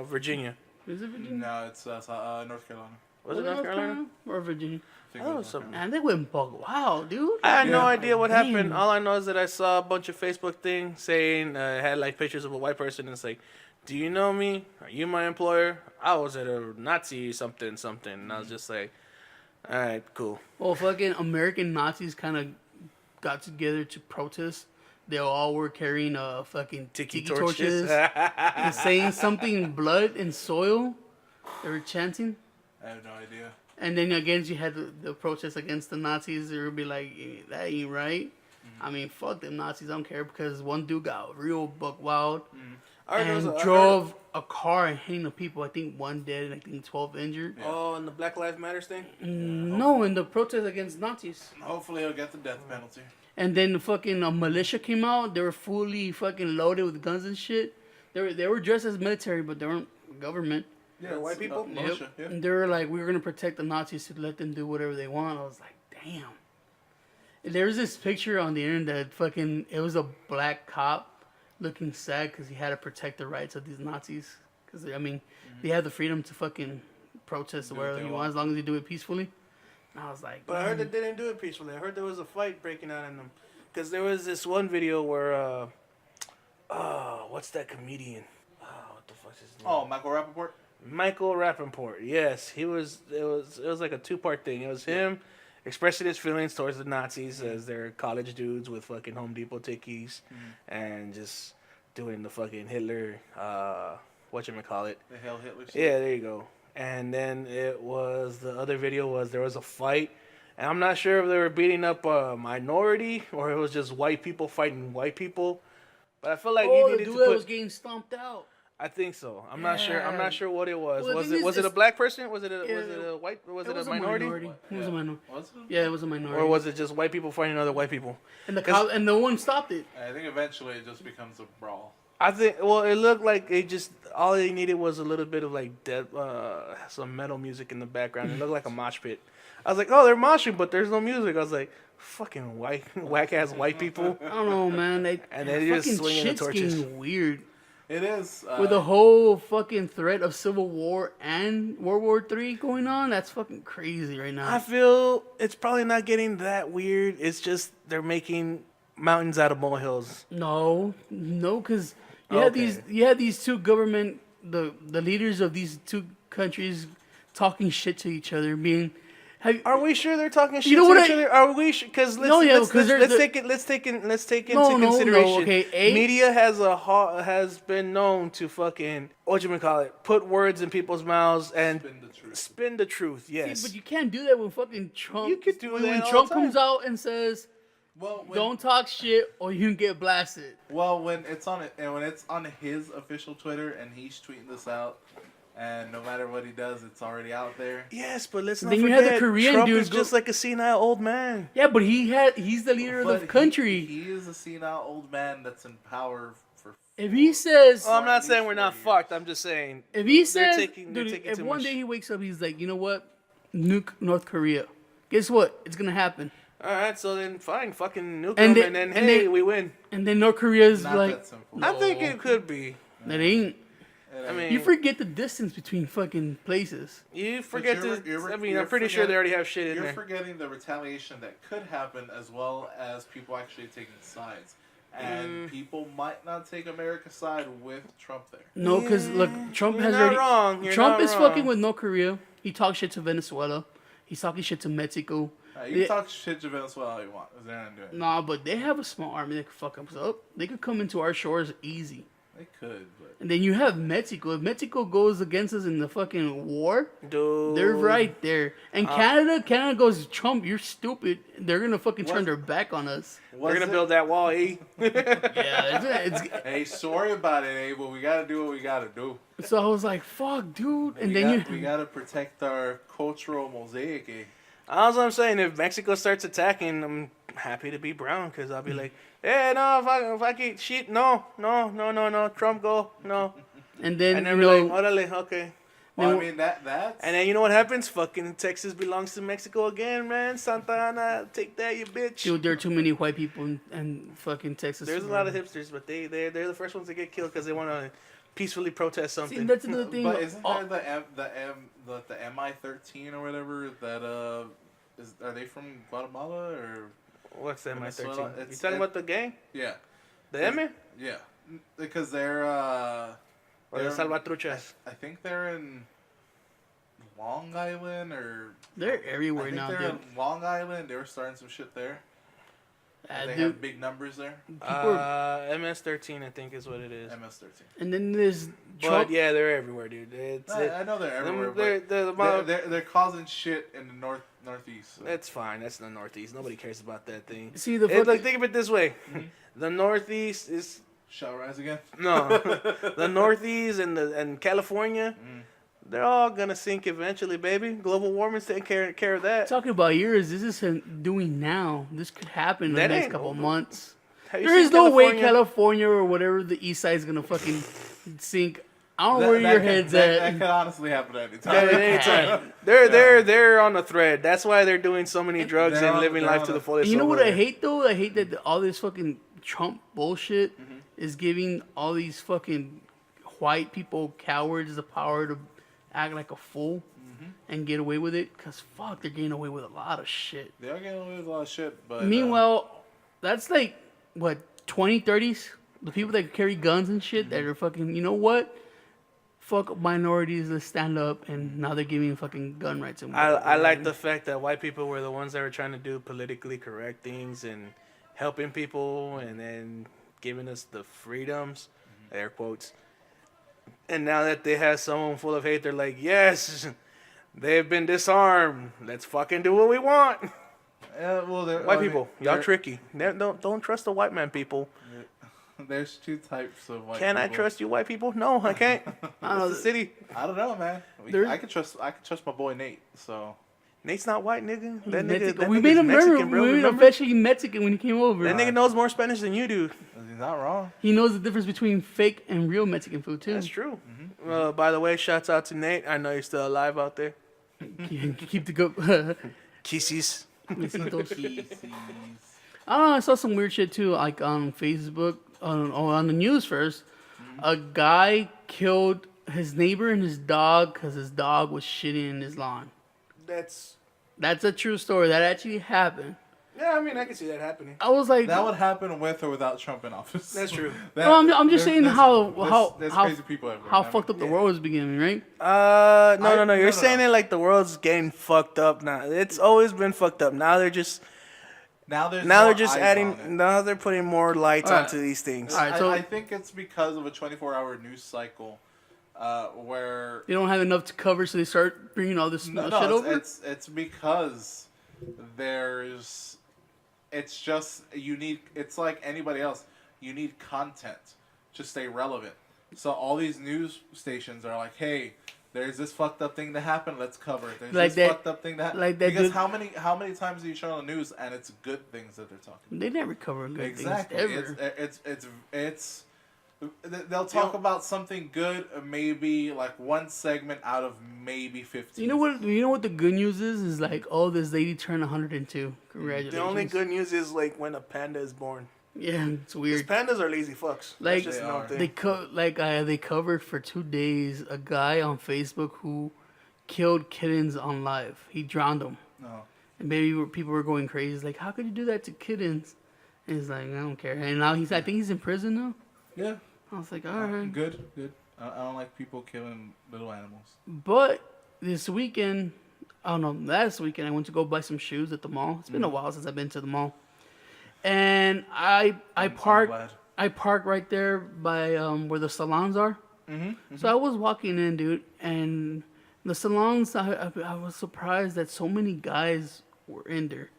B: Virginia.
A: Is it Virginia?
C: No, it's North Carolina.
B: Was it North Carolina?
A: Or Virginia?
C: I think it
B: Oh,
C: was North
B: something.
C: Carolina.
A: Man, they went bug wild, dude.
B: I had no
C: Yeah.
B: idea what happened.
A: Damn.
B: All I know is that I saw a bunch of Facebook things saying it had like pictures of a white person and it's like, "Do you know me? Are you my employer? I was at a Nazi something." And I was just like, "All right, cool."
A: Well, fucking American Nazis kind of got together to protest. They all were carrying fucking tiki torches and saying something blood and soil. They were chanting.
C: I have no idea.
A: And then again, you had the protest against the Nazis. They would be like, that ain't right. I mean, fuck them Nazis. I don't care because one dude got real buck wild and drove a car and hitting the people. I think one dead and I think 12 injured.
C: Yeah.
B: Oh, and the Black Lives Matter thing?
A: No, in the protest against Nazis.
C: Hopefully he'll get the death penalty.
A: And then the fucking militia came out. They were fully fucking loaded with guns and shit. They were dressed as military, but they weren't government.
B: Yeah, white people?
C: Militia, yeah.
A: And they were like, we were gonna protect the Nazis to let them do whatever they want. I was like, damn. And there was this picture on the internet. Fucking, it was a black cop looking sad because he had to protect the rights of these Nazis. Because I mean, they have the freedom to fucking protest or
C: Do what
A: whatever
C: they
A: you
C: want.
A: want as long as they do it peacefully. And I was like,
B: But I heard they didn't do it peacefully. I heard there was a fight breaking out in them. Because there was this one video where, what's that comedian? Oh, what the fuck's his name?
C: Oh, Michael Rappaport?
B: Michael Rappaport. Yes, it was like a 2-part thing. It was him expressing his feelings towards the Nazis as they're college dudes with fucking Home Depot tickies and just doing the fucking Hitler, whatchamacallit.
C: The Hail Hitler stuff.
B: Yeah, there you go. And then the other video was there was a fight. And I'm not sure if they were beating up a minority or it was just white people fighting white people. But I feel like you
A: the
B: needed
A: dude
B: to
A: that
B: put...
A: was getting stomped out.
B: I think so. I'm not sure. I'm not sure what it was.
A: Well, the
B: Was
A: thing
B: it
A: is,
B: was it a
A: it's-
B: black person? Was it a
A: Yeah,
B: white? Was
A: It
B: it
A: was
B: a minority?
A: It was a minority.
C: Was it?
A: Yeah, it was a minority.
B: Or was it just white people fighting other white people?
A: And the
B: 'Cause-
A: and no one stopped it.
C: I think eventually it just becomes a brawl.
B: I think. Well, it looked like it just all they needed was a little bit of like some metal music in the background. It looked like a mosh pit. I was like, oh, they're moshing, but there's no music. I was like, fucking whack ass white people.
A: I don't know, man.
B: And then you're just
A: fucking
B: swinging the
A: shit's
B: torches.
A: getting weird.
C: It is.
A: With the whole fucking threat of Civil War and World War III going on, that's fucking crazy right now.
B: I feel it's probably not getting that weird. It's just they're making mountains out of molehills.
A: No, because you
B: Okay.
A: had these two government, the leaders of these two countries talking shit to each other, being.
B: Are we sure they're talking shit
A: know
B: to
A: what
B: each other? Are we sure? Because
A: No, yeah, because they're-
B: let's take into
A: No,
B: consideration.
A: okay,
B: Media has been known to fucking put words in people's mouths and
C: Spin the truth.
B: spin the truth. Yes,
A: But you can't do that when fucking Trump.
B: You could do
A: when,
B: that
A: when
B: all
A: Trump
B: the time.
A: comes out and says,
C: Well,
A: "Don't talk shit or you can get blasted."
C: Well, when it's on it, and when it's on his official Twitter, and he's tweeting this out, and no matter what he does, it's already out there.
B: yes, but let's not
A: Then you
B: forget
A: have the Korean
B: Trump
A: dude
B: is just like a senile old man.
A: Yeah, but he's the leader of the country.
C: He is a senile old man that's in power for.
A: If he says,
B: Well, I'm not
C: at
B: saying
C: least
B: we're not
C: 40 years.
B: fucked. I'm just saying
A: if he
B: they're
A: says,
B: taking
A: dude, if
B: too
A: one
B: much.
A: day he wakes up, he's like, you know what, nuke North Korea. Guess what? It's gonna happen.
B: All right, so then fine, fucking nuke
A: And
B: them,
A: they-
B: and then
A: and
B: hey,
A: they-
B: we win.
A: And then North Korea's
C: Not
A: like,
C: that simple.
B: I think it could be.
A: that ain't.
B: I mean,
A: You forget the distance between fucking places.
B: you forget
C: you're-
B: I mean,
C: you're
B: I'm pretty sure they already have shit in
C: You're
B: there.
C: forgetting the retaliation that could happen, as well as people actually taking sides. And people might not take America's side with Trump there.
A: No, because look, Trump
B: You're
A: has
B: not
A: already.
B: wrong. You're
A: Trump
B: not
A: is
B: wrong.
A: fucking with North Korea. He talks shit to Venezuela. He's talking shit to Mexico.
C: You can
A: Yeah.
C: talk shit to Venezuela all you want. They're not doing it.
A: Nah, but they have a small army that can fuck us up. They could come into our shores easy.
C: They could, but
A: And then you have Mexico. If Mexico goes against us in the fucking war,
B: Dude.
A: they're right there. And Canada goes, Trump, you're stupid. They're gonna fucking turn
C: What?
A: their back on us.
B: We're gonna build that wall, E.
A: Yeah, it's
C: Hey, sorry about it, eh? But we gotta do what we gotta do.
A: so I was like, fuck, dude. And
C: we
A: then
C: we gotta protect our cultural mosaic, eh?
B: That's what I'm saying. If Mexico starts attacking, I'm happy to be brown because I'll be like, hey, no, if I eat shit, no, Trump go, no.
A: and then
B: And
A: you
B: then
A: know,
B: we're like, orale, okay.
C: Well,
A: Then
C: I mean that's.
B: And then you know what happens? Fucking Texas belongs to Mexico again, man. Santa Ana, take that, you bitch.
A: Dude, there are too many white people in fucking Texas.
B: There's a lot of hipsters, but they're the first ones to get killed because they want to peacefully protest
A: See,
B: something.
A: that's another thing.
C: But isn't there the MI13 or whatever that are they from Guatemala or
B: What's the MI13?
C: Venezuela?
B: You talking about the gang?
C: yeah
B: The M?
C: yeah because they're
B: Or the Salvatruchas?
C: I think they're in Long Island or
A: They're
C: I
A: everywhere
C: think
A: now,
C: they're
A: dude.
C: in Long Island. They were starting some shit there. They
A: Dude,
C: have big numbers there.
B: MS-13, I think, is what it is.
C: MS-13.
A: and then there's
B: But
A: Trump.
B: yeah, they're everywhere, dude.
C: I know they're everywhere,
B: They're,
C: but they're causing shit in the northeast. So.
B: That's fine. That's the Northeast. Nobody cares about that thing.
A: See the
B: It's
A: fucking,
B: like, think of it this way: the Northeast is
C: Shall rise again?
B: no, the Northeast and California. They're all gonna sink eventually, baby. Global warming's taking care of that.
A: talking about years. This isn't doing now. This could happen in the
B: That
A: next
B: ain't
A: couple of
B: over.
A: months.
B: Have you
A: There is
B: seen
A: no way
B: California?
A: California or whatever the East Side is gonna fucking sink. I don't know where
C: That
A: your
C: could-
A: head's
C: that,
A: at.
C: That could honestly happen at any time.
B: Yeah, anytime. They're on the thread. That's why they're doing so many drugs
C: They're
B: and
C: on-
B: living
C: they're
B: life
C: on
B: to the
C: the-
B: fullest.
A: You know
B: over
A: what I
B: there.
A: hate though? I hate that all this fucking Trump bullshit is giving all these fucking white people cowards the power to act like a fool and get away with it. Cause fuck, they're getting away with a lot of shit.
C: They are getting away with a lot of shit, but
A: Meanwhile, that's like what 20, 30s. The people that carry guns and shit that are fucking. You know what? Fuck minorities that stand up, and now they're giving fucking gun rights. And
B: I like the fact that white people were the ones that were trying to do politically correct things and helping people and then giving us the freedoms, air quotes. And now that they have someone full of hate, they're like, yes, they've been disarmed. Let's fucking do what we want.
C: well,
B: White people, y'all tricky. Don't trust the white man, people.
C: There's two types of white.
B: Can I
C: people.
B: trust you, white people? No, I can't.
A: I don't know.
B: It's the city.
C: I don't know, man.
A: There's-
C: I can trust my boy Nate. So
B: Nate's not white, nigga. That nigga,
A: Mexico.
B: that
A: we
B: nigga's
A: made him
B: Mexican, bro.
A: we made him
B: Remember?
A: officially Mexican when he came over.
B: That nigga knows more Spanish than you do.
C: he's not wrong.
A: He knows the difference between fake and real Mexican food too.
B: That's true. By the way, shouts out to Nate. I know you're still alive out there.
A: Keep the good.
B: Kisses.
A: Besitos. I don't know. I saw some weird shit too, like on Facebook, on the news first. A guy killed his neighbor and his dog because his dog was shitting in his lawn. That's a true story. That actually happened.
B: Yeah, I mean, I can see that happening.
A: I was like,
C: That would happen with or without Trump in office.
B: That's true.
C: That-
A: no, I'm just
C: there's-
A: saying
C: there's- there's
A: how
C: crazy people everywhere.
A: how
C: man.
A: fucked up the world was beginning, right?
B: No. You're
C: no.
B: saying it like the world's getting fucked up now. It's always been fucked up. Now they're just
C: Now they're
B: just adding. Now they're putting more lights
A: Alright.
B: onto these things.
A: Alright, so-
C: I think it's because of a 24-hour news cycle, where
A: They don't have enough to cover, so they start bringing all this shit over.
C: it's because it's just you need. It's like anybody else. You need content to stay relevant. So all these news stations are like, hey. There's this fucked up thing that happened. Let's cover it. There's
A: Like
C: this
A: that-
C: fucked up thing that happened.
A: like that
C: because
A: dude-
C: how many times do you turn on the news and it's good things that they're talking
A: They never cover good
C: Exactly.
A: things ever.
C: It's they'll talk about something good, maybe like one segment out of maybe 15.
A: You know what the good news is? Is like, oh, this lady turned 102. Congratulations.
B: The only good news is like when a panda is born.
A: Yeah, it's
B: Because
A: weird.
B: pandas are lazy fucks.
A: Like
B: That's just
C: They
B: no
C: are.
B: thing.
A: they covered for 2 days a guy on Facebook who killed kittens on live. He drowned them,
C: No.
A: and people were going crazy. It's like, how could you do that to kittens? And he's like, I don't care. And now I think he's in prison now.
C: Yeah.
A: I was like, all right.
C: Good. I don't like people killing little animals.
A: But this weekend, I don't know, last weekend I went to go buy some shoes at the mall. It's been a while since I've been to the mall. And I
C: I'm
A: parked
C: glad.
A: right there by where the salons are. So I was walking in, dude, and the salons. I was surprised that so many guys were in there.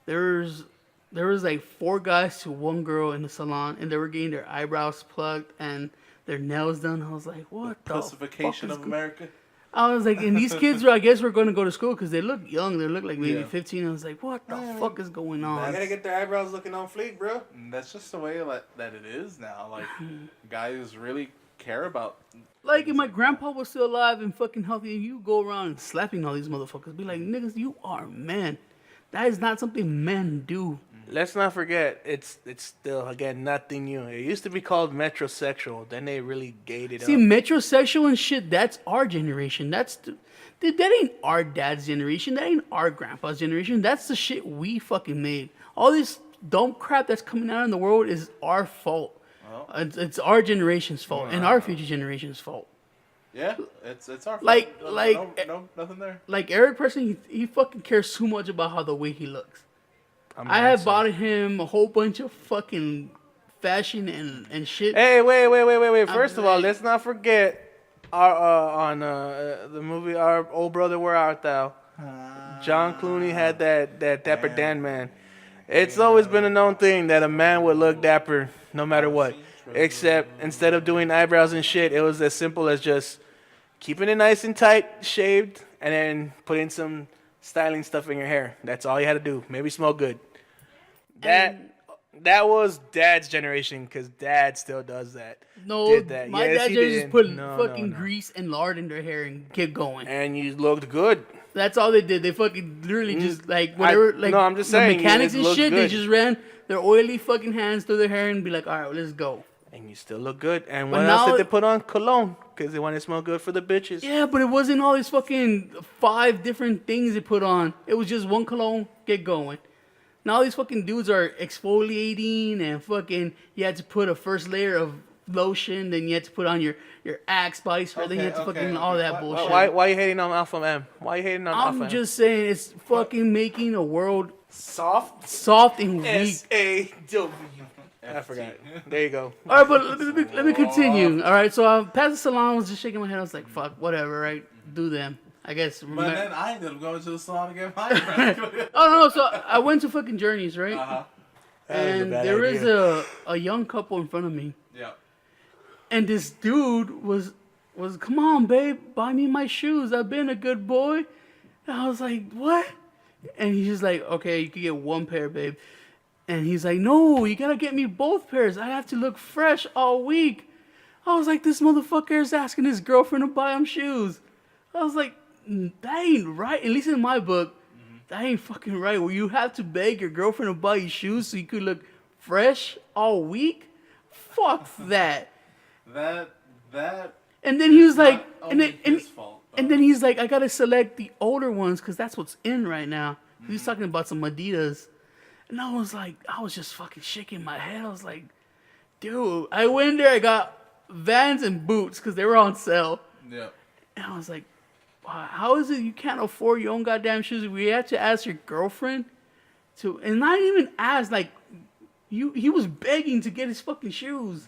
A: There was like 4 guys to 1 girl in the salon, and they were getting their eyebrows plugged and their nails done. I was like, what the
C: Pussification
A: fuck is
C: of America.
A: I was like, and these kids, I guess, were going to go to school because they look young. They look like maybe
C: Yeah.
A: 15. I was like, what the fuck is going on?
B: They gotta get their eyebrows looking on fleek, bro.
C: And that's just the way that it is now. Like guys really care about.
A: Like if my grandpa was still alive and fucking healthy, and you go around slapping all these motherfuckers, be like, niggas, you are men. That is not something men do.
B: Let's not forget, it's still again nothing new. It used to be called metrosexual. Then they really gayed it
A: See,
B: up.
A: metrosexual and shit, that's our generation. Dude, that ain't our dad's generation. That ain't our grandpa's generation. That's the shit we fucking made. All this dumb crap that's coming out in the world is our fault.
C: Well,
A: It's our generation's fault and our future generation's fault.
C: Yeah, it's our fault. Nothing there.
A: Like Eric person, he fucking cares too much about how the way he looks.
B: I'm
A: I have
B: handsome.
A: bought him a whole bunch of fucking fashion and shit.
B: Hey, wait. First of all,
A: like-
B: let's not forget our the movie Our Old Brother Where Art Thou. John Clooney had that Dapper Dan man. It's always been a known thing that a man would look dapper no matter what. Except instead of doing eyebrows and shit, it was as simple as just keeping it nice and tight, shaved, and then putting some styling stuff in your hair. That's all you had to do. Maybe smell good. That was Dad's generation because Dad still does that.
A: No,
B: Did that.
A: my
B: Yes,
A: dad
B: he
A: just
B: did.
A: put
B: No,
A: fucking
B: no.
A: grease and lard in their hair and kept going.
B: And you looked good.
A: That's all they did. They fucking literally just like whatever.
B: I'm just
A: the
B: saying,
A: mechanics
B: it
A: and
B: looked
A: shit. They
B: good.
A: just ran their oily fucking hands through their hair and be like, all right, let's go.
B: And you still look good. And
A: But
B: what else
A: now-
B: did they put on? Cologne. Because they wanted to smell good for the bitches.
A: Yeah, but it wasn't all these fucking 5 different things they put on. It was just one cologne, get going. Now these fucking dudes are exfoliating and fucking, you had to put a first layer of lotion, then you had to put on your Axe body spray, then you had to fucking all that bullshit.
B: Why you hating on Alpha M? Why you hating on Alpha
A: I'm
B: M?
A: just saying, it's fucking making a world
B: Soft.
A: soft and weak.
B: S-A-W. I forgot. There you go.
A: All right, but let me continue. All right, so past the salon, I was just shaking my head. I was like, fuck, whatever, right? Do them. I guess.
C: But then I ended up going to the salon to get my friend.
A: Oh, no, so I went to fucking Journeys, right?
C: Uh-huh.
A: And
B: bad
A: there
B: idea.
A: is a young couple in front of me.
C: Yeah.
A: And this dude was, come on, babe, buy me my shoes. I've been a good boy. And I was like, what? And he's just like, okay, you can get one pair, babe. And he's like, no, you gotta get me both pairs. I have to look fresh all week. I was like, this motherfucker is asking his girlfriend to buy him shoes. I was like, that ain't right. At least in my book, that ain't fucking right. Where you have to beg your girlfriend to buy you shoes so you could look fresh all week? Fuck that.
C: That.
A: And then he was like,
C: not
A: and
C: only
A: then
C: his fault, though.
A: and then he's like, I gotta select the older ones because that's what's in right now. He's talking about some Adidas, and I was just fucking shaking my head. I was like, dude, I went there, I got Vans and boots because they were on sale,
C: Yeah.
A: and I was like, wow, how is it you can't afford your own goddamn shoes? We had to ask your girlfriend to, and not even ask, like, he was begging to get his fucking shoes.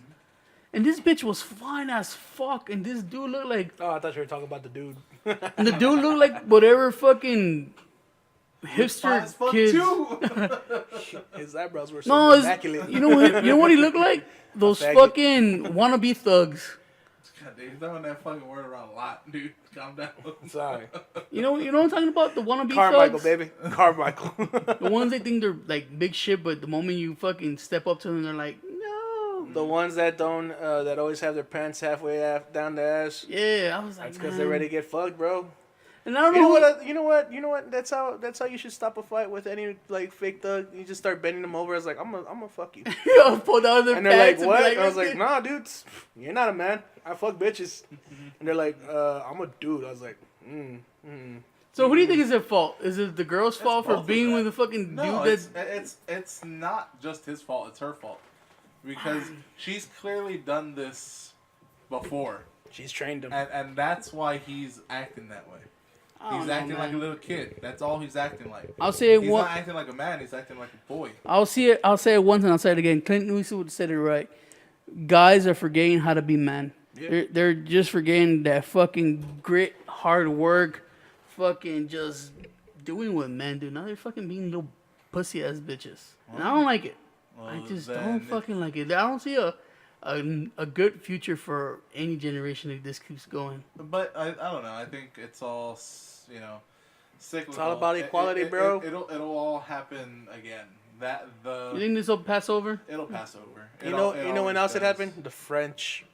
A: And this bitch was fine as fuck, and this dude looked like,
B: Oh, I thought you were talking about the dude.
A: and the dude looked like whatever fucking
C: Fine
A: hipster
C: as fuck,
A: kids.
C: too.
B: His eyebrows were so
A: No,
B: immaculate.
A: you know what he looked like? Those
B: faggot.
A: fucking wannabe thugs.
C: God, dude, you're throwing that fucking word around a lot, dude. Calm down.
B: Sorry.
A: You know what I'm talking about? The wannabe
B: Carmichael,
A: thugs.
B: baby. Carmichael.
A: The ones they think they're like big shit, but the moment you fucking step up to them, they're like, no.
B: The ones that don't, that always have their pants halfway down the ass.
A: Yeah, I was like,
B: That's because
A: man.
B: they're ready to get fucked, bro.
A: And I don't
B: You
A: know
B: know what? That's how you should stop a fight with any like fake thug. You just start bending them over. It's like I'm gonna fuck you.
A: I'll pull down their
B: And they're like,
A: pants
B: what?
A: and be
B: I was like,
A: "Okay."
B: nah, dude, you're not a man. I fuck bitches. And they're like, I'm a dude. I was like,
A: So who do you think is their fault? Is it the girl's
C: It's
A: fault for
C: both of
A: being
C: them.
A: with a fucking
C: No,
A: dude that's...
C: it's not just his fault. It's her fault because she's clearly done this before,
B: she's trained him.
C: and that's why he's acting that way.
A: I don't
C: He's
A: know,
C: acting like a
A: man.
C: little kid. That's all he's acting like.
A: I'll say it
C: He's
A: one.
C: not acting like a man. He's acting like a boy.
A: I'll say it once and I'll say it again. Clint Eastwood said it right. Guys are forgetting how to be men.
B: Yeah.
A: They're just forgetting that fucking grit, hard work, fucking just doing what men do. Now they're fucking being little pussy ass bitches. And I don't like it. I
C: Well,
A: just
C: then
A: don't fucking like it. I don't see a good future for any generation if this keeps going.
C: But I don't know. I think it's all cyclical.
B: It's all about equality, bro.
C: It'll all happen again.
A: You think this will pass over?
C: It'll pass over.
B: You know when else it happened? The French.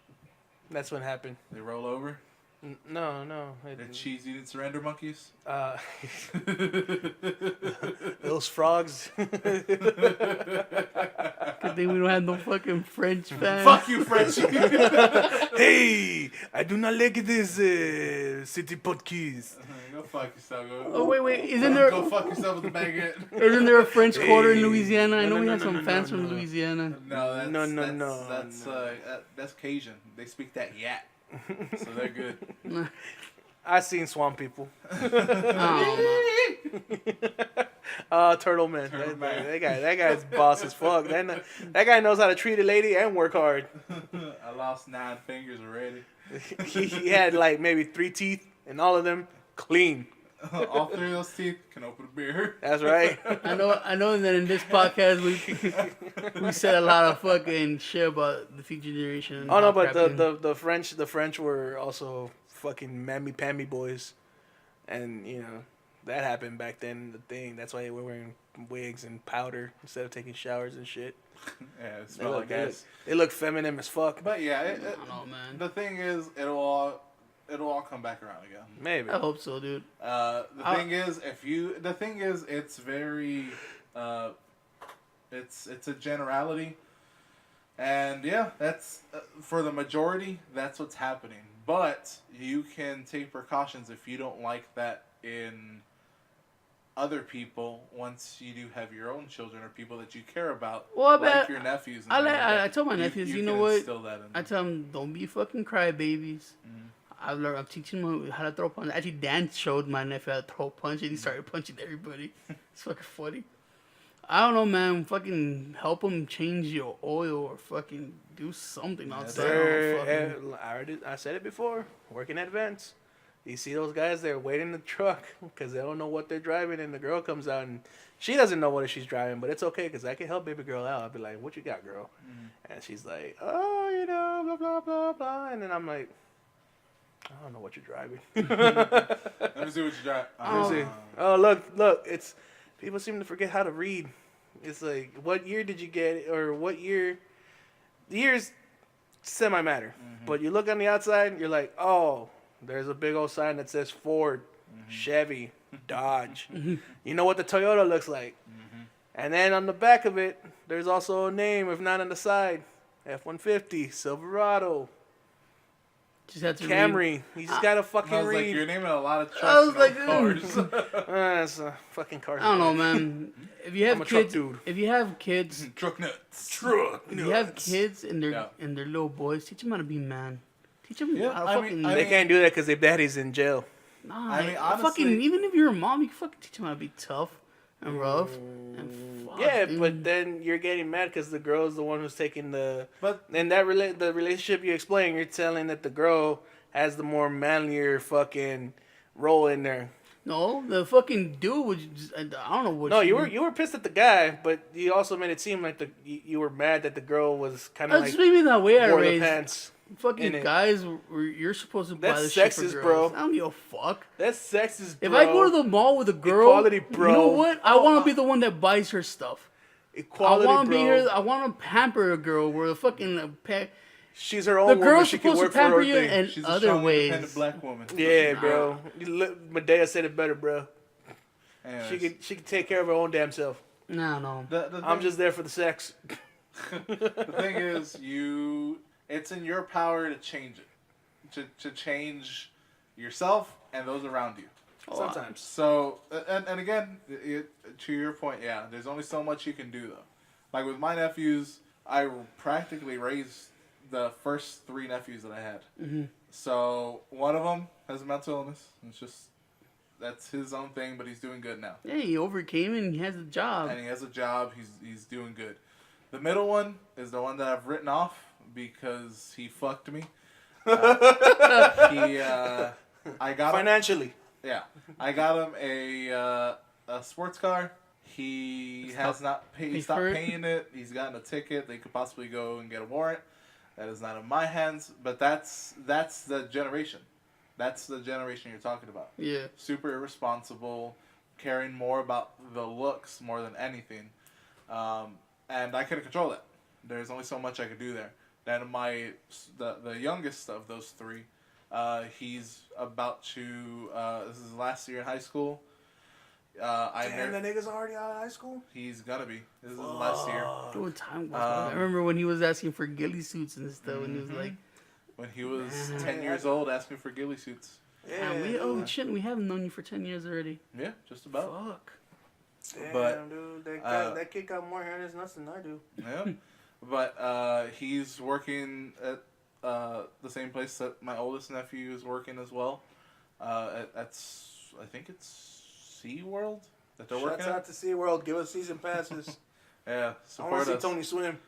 B: That's what happened.
C: They roll over.
B: No.
C: They're cheese-eating surrender monkeys.
B: Those frogs.
A: Good thing we don't have no fucking French fans.
C: Fuck you, Frenchie.
B: Hey, I do not like this city podcast.
C: Go fuck yourself.
A: Oh wait, isn't there?
C: Go fuck yourself with the baguette.
A: Isn't there a French Quarter in
B: Hey.
A: Louisiana? I know
B: No,
A: we
B: no,
A: have
B: no,
A: some
B: no,
A: fans
B: no,
A: from
B: no.
A: Louisiana.
C: No, that's Cajun. They speak that yat, so they're good.
B: I seen swamp people.
A: Oh,
B: Turtle Man.
C: Turtle Man.
B: That guy's boss as fuck. That guy knows how to treat a lady and work hard.
C: I lost 9 fingers already.
B: He had like maybe 3 teeth, and all of them clean.
C: All 3 of those teeth can open a beer.
B: That's right.
A: I know that in this podcast we said a lot of fucking shit about the future generation. and
B: Oh no,
A: how
B: but
A: crappy-
B: the French were also fucking mammy-pammy boys, and you know that happened back then. The thing that's why they were wearing wigs and powder instead of taking showers and shit.
C: Yeah, it smells like ass.
B: They look feminine as fuck.
C: But yeah,
A: I don't know, man.
C: the thing is, it'll all come back around again.
B: Maybe.
A: I hope so, dude.
C: The thing is, it's very, it's a generality, and yeah, that's for the majority. That's what's happening. But you can take precautions if you don't like that in other people. Once you do have your own children or people that you care about,
A: Well,
C: like your nephews. And
A: I told my nephews, you know
C: can
A: what?
C: instill that in
A: I
C: them.
A: tell them, don't be fucking crybabies. I'm teaching them how to throw punches. Actually, Dan showed my nephew how to throw a punch, and he started punching everybody. It's fucking funny. I don't know, man. Fucking help them change your oil or fucking do something outside.
B: I said it before. Working at events, you see those guys there waiting in the truck because they don't know what they're driving, and the girl comes out and she doesn't know what she's driving, but it's okay because I can help baby girl out. I'll be like, "What you got, girl?" And she's like, "Oh, you know, blah blah blah blah," and then I'm like, "I don't know what you're driving."
C: Let me see what you got.
B: Let me see. Oh, look, it's people seem to forget how to read. It's like, what year did you get it, or what year? The years semi-matter, but you look on the outside, you're like, oh, there's a big old sign that says Ford, Chevy, Dodge. You know what the Toyota looks like. And then on the back of it, there's also a name, if not on the side, F-150, Silverado,
A: Just have to
B: Camry. You just gotta fucking
C: I was
B: read.
C: like, you're naming a lot of trucks
A: I was
C: and
A: like,
C: cars.
B: It's a fucking car.
A: I don't know, man. If you have
B: I'm a truck
A: kids,
B: dude.
A: if you have kids,
C: Truck nuts.
B: Truck.
A: if you have kids and they're
C: Yeah.
A: and they're little boys, teach them how to be man. Teach them
C: Yeah,
A: how to
C: I
A: fucking.
C: mean,
B: They can't do that because their daddy's in jail.
A: nah,
C: I mean,
A: fucking.
C: honestly-
A: Even if you're a mom, you can fucking teach them how to be tough and rough and fuck,
B: Yeah,
A: dude.
B: but then you're getting mad because the girl's the one who's taking the.
C: But
B: And that the relationship you explain, you're telling that the girl has the more manlier fucking role in there.
A: No, the fucking dude was. Just, I don't know what.
B: No,
A: she-
B: you were pissed at the guy, but you also made it seem like you were mad that the girl was kind of
A: That's
B: like
A: maybe that way I
B: wore the
A: raised.
B: pants. in
A: Fucking
B: it.
A: guys, you're supposed to buy
B: That's
A: the shit for
B: sexist,
A: girls.
B: bro.
A: I don't give a fuck.
B: That's sexist, bro.
A: If I go to the mall with a girl,
B: Equality, bro.
A: you know what? I
B: Oh,
A: want to be the one that buys her stuff.
B: Equality,
A: I want to
B: bro.
A: be her. I want to pamper a girl. Where the fucking
B: She's her own
A: the
B: woman.
A: girl's
B: She can
A: supposed to
B: work for her
A: pamper
B: own
A: you
B: thing.
A: in
C: she's a
A: other
C: strong,
A: ways.
C: independent black woman.
B: Yeah, bro. Medea said it better, bro.
C: Anyways,
B: She could take care of her own damn self.
A: No.
B: I'm just there for the sex.
C: The thing is, it's in your power to change it, to change yourself and those around you.
B: Sometimes.
C: So, and again, to your point, yeah, there's only so much you can do though. Like with my nephews, I practically raised the first 3 nephews that I had. So one of them has a mental illness. It's just that's his own thing, but he's doing good now.
A: Yeah, he overcame it and he has a job.
C: And he has a job. He's doing good. The middle one is the one that I've written off because he fucked me. I got him,
B: Financially.
C: yeah, I got him a sports car. He has not paid. He
A: paid
C: stopped
A: for it?
C: paying it. He's gotten a ticket. They could possibly go and get a warrant. That is not in my hands. But that's the generation. That's the generation you're talking about.
A: Yeah.
C: Super irresponsible, caring more about the looks more than anything. And I couldn't control that. There's only so much I could do there. Then the youngest of those three, he's about to. This is his last year in high school.
B: Damn, the nigga's already out of high school?
C: He's gonna be. This is his last year.
A: Dude, time goes by. I remember when he was asking for ghillie suits and stuff, and he was like,
C: when he was 10 years old, asking for ghillie suits.
A: Yeah, shit, we haven't known you for 10 years already.
C: Yeah, just about.
A: Fuck.
B: Damn,
C: But,
B: dude, that kid got more hair in his nuts than I do.
C: Yeah. But he's working at the same place that my oldest nephew is working as well. I think it's SeaWorld that they're working
B: Shouts out to SeaWorld. Give us season passes.
C: Yeah,
B: I want
C: support
B: to see
C: us.
B: Tony swim.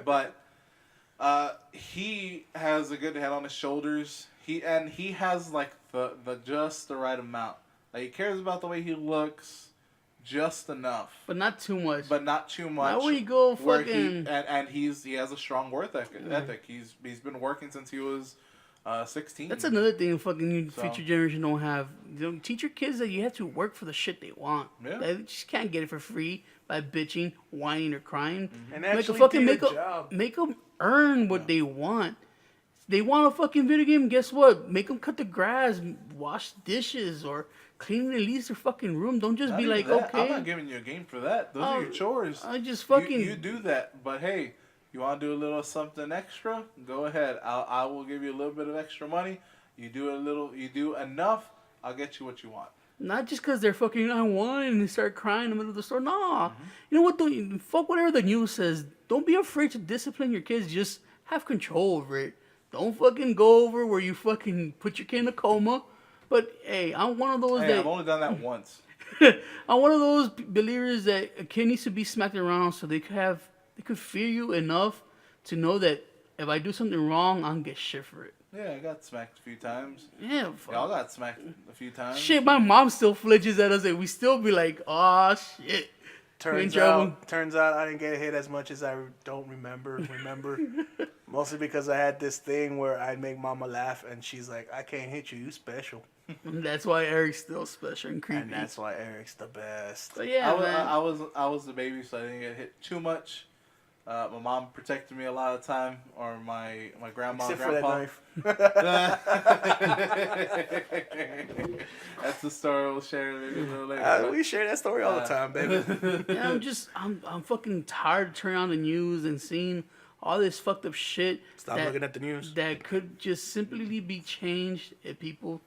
C: But he has a good head on his shoulders. He has like the just the right amount. Like, he cares about the way he looks, just enough,
A: But not too much.
C: but not too much.
A: Now we go
C: where
A: fucking...
C: he has a strong work ethic. He's been working since he was 16.
A: That's another thing fucking you
C: So-
A: future generation don't have. You know, teach your kids that you have to work for the shit they want.
C: Yeah.
A: They just can't get it for free by bitching, whining, or crying.
B: And
A: Make a
B: actually
A: fucking
B: do
A: make
B: your
A: them
B: job.
A: make them earn what they want. They want a fucking video game. Guess what? Make them cut the grass, wash dishes, or clean at least their fucking room. Don't just
C: Not
A: be
C: even
A: like,
C: that. I'm
A: okay.
C: not giving you a game for that. Those are your chores.
A: I just fucking
C: You do that, but hey, you want to do a little something extra? Go ahead. I will give you a little bit of extra money. You do enough. I'll get you what you want.
A: not just because they're fucking I want and they start crying in the middle of the store. Nah, you know what? Don't fuck whatever the news says. Don't be afraid to discipline your kids. Just have control over it. Don't fucking go over where you fucking put your kid in a coma. But hey, I'm one of those
C: Hey,
A: that
C: I've only done that once.
A: I'm one of those believers that a kid needs to be smacked around so they could fear you enough to know that if I do something wrong, I'm gonna get shit for it.
C: Yeah, I got smacked a few times.
A: Yeah, fuck.
C: Y'all got smacked a few times.
A: Shit, my mom still flinches at us and we still be like, oh shit.
B: Turns out I didn't get hit as much as I don't remember. Mostly because I had this thing where I'd make mama laugh and she's like, I can't hit you, you special.
A: And that's why Eric's still special and creepy.
B: And that's why Eric's the best.
A: But yeah, man.
C: I was the baby, so I didn't get hit too much. My mom protected me a lot of the time, or my grandma,
B: Except
C: grandpa.
B: for that
C: knife. That's the story we'll share maybe a little later.
B: we share that story all the time, baby.
A: Yeah, I'm fucking tired of turning on the news and seeing all this fucked up shit.
B: Stop looking at the news.
A: That could just simply be changed if people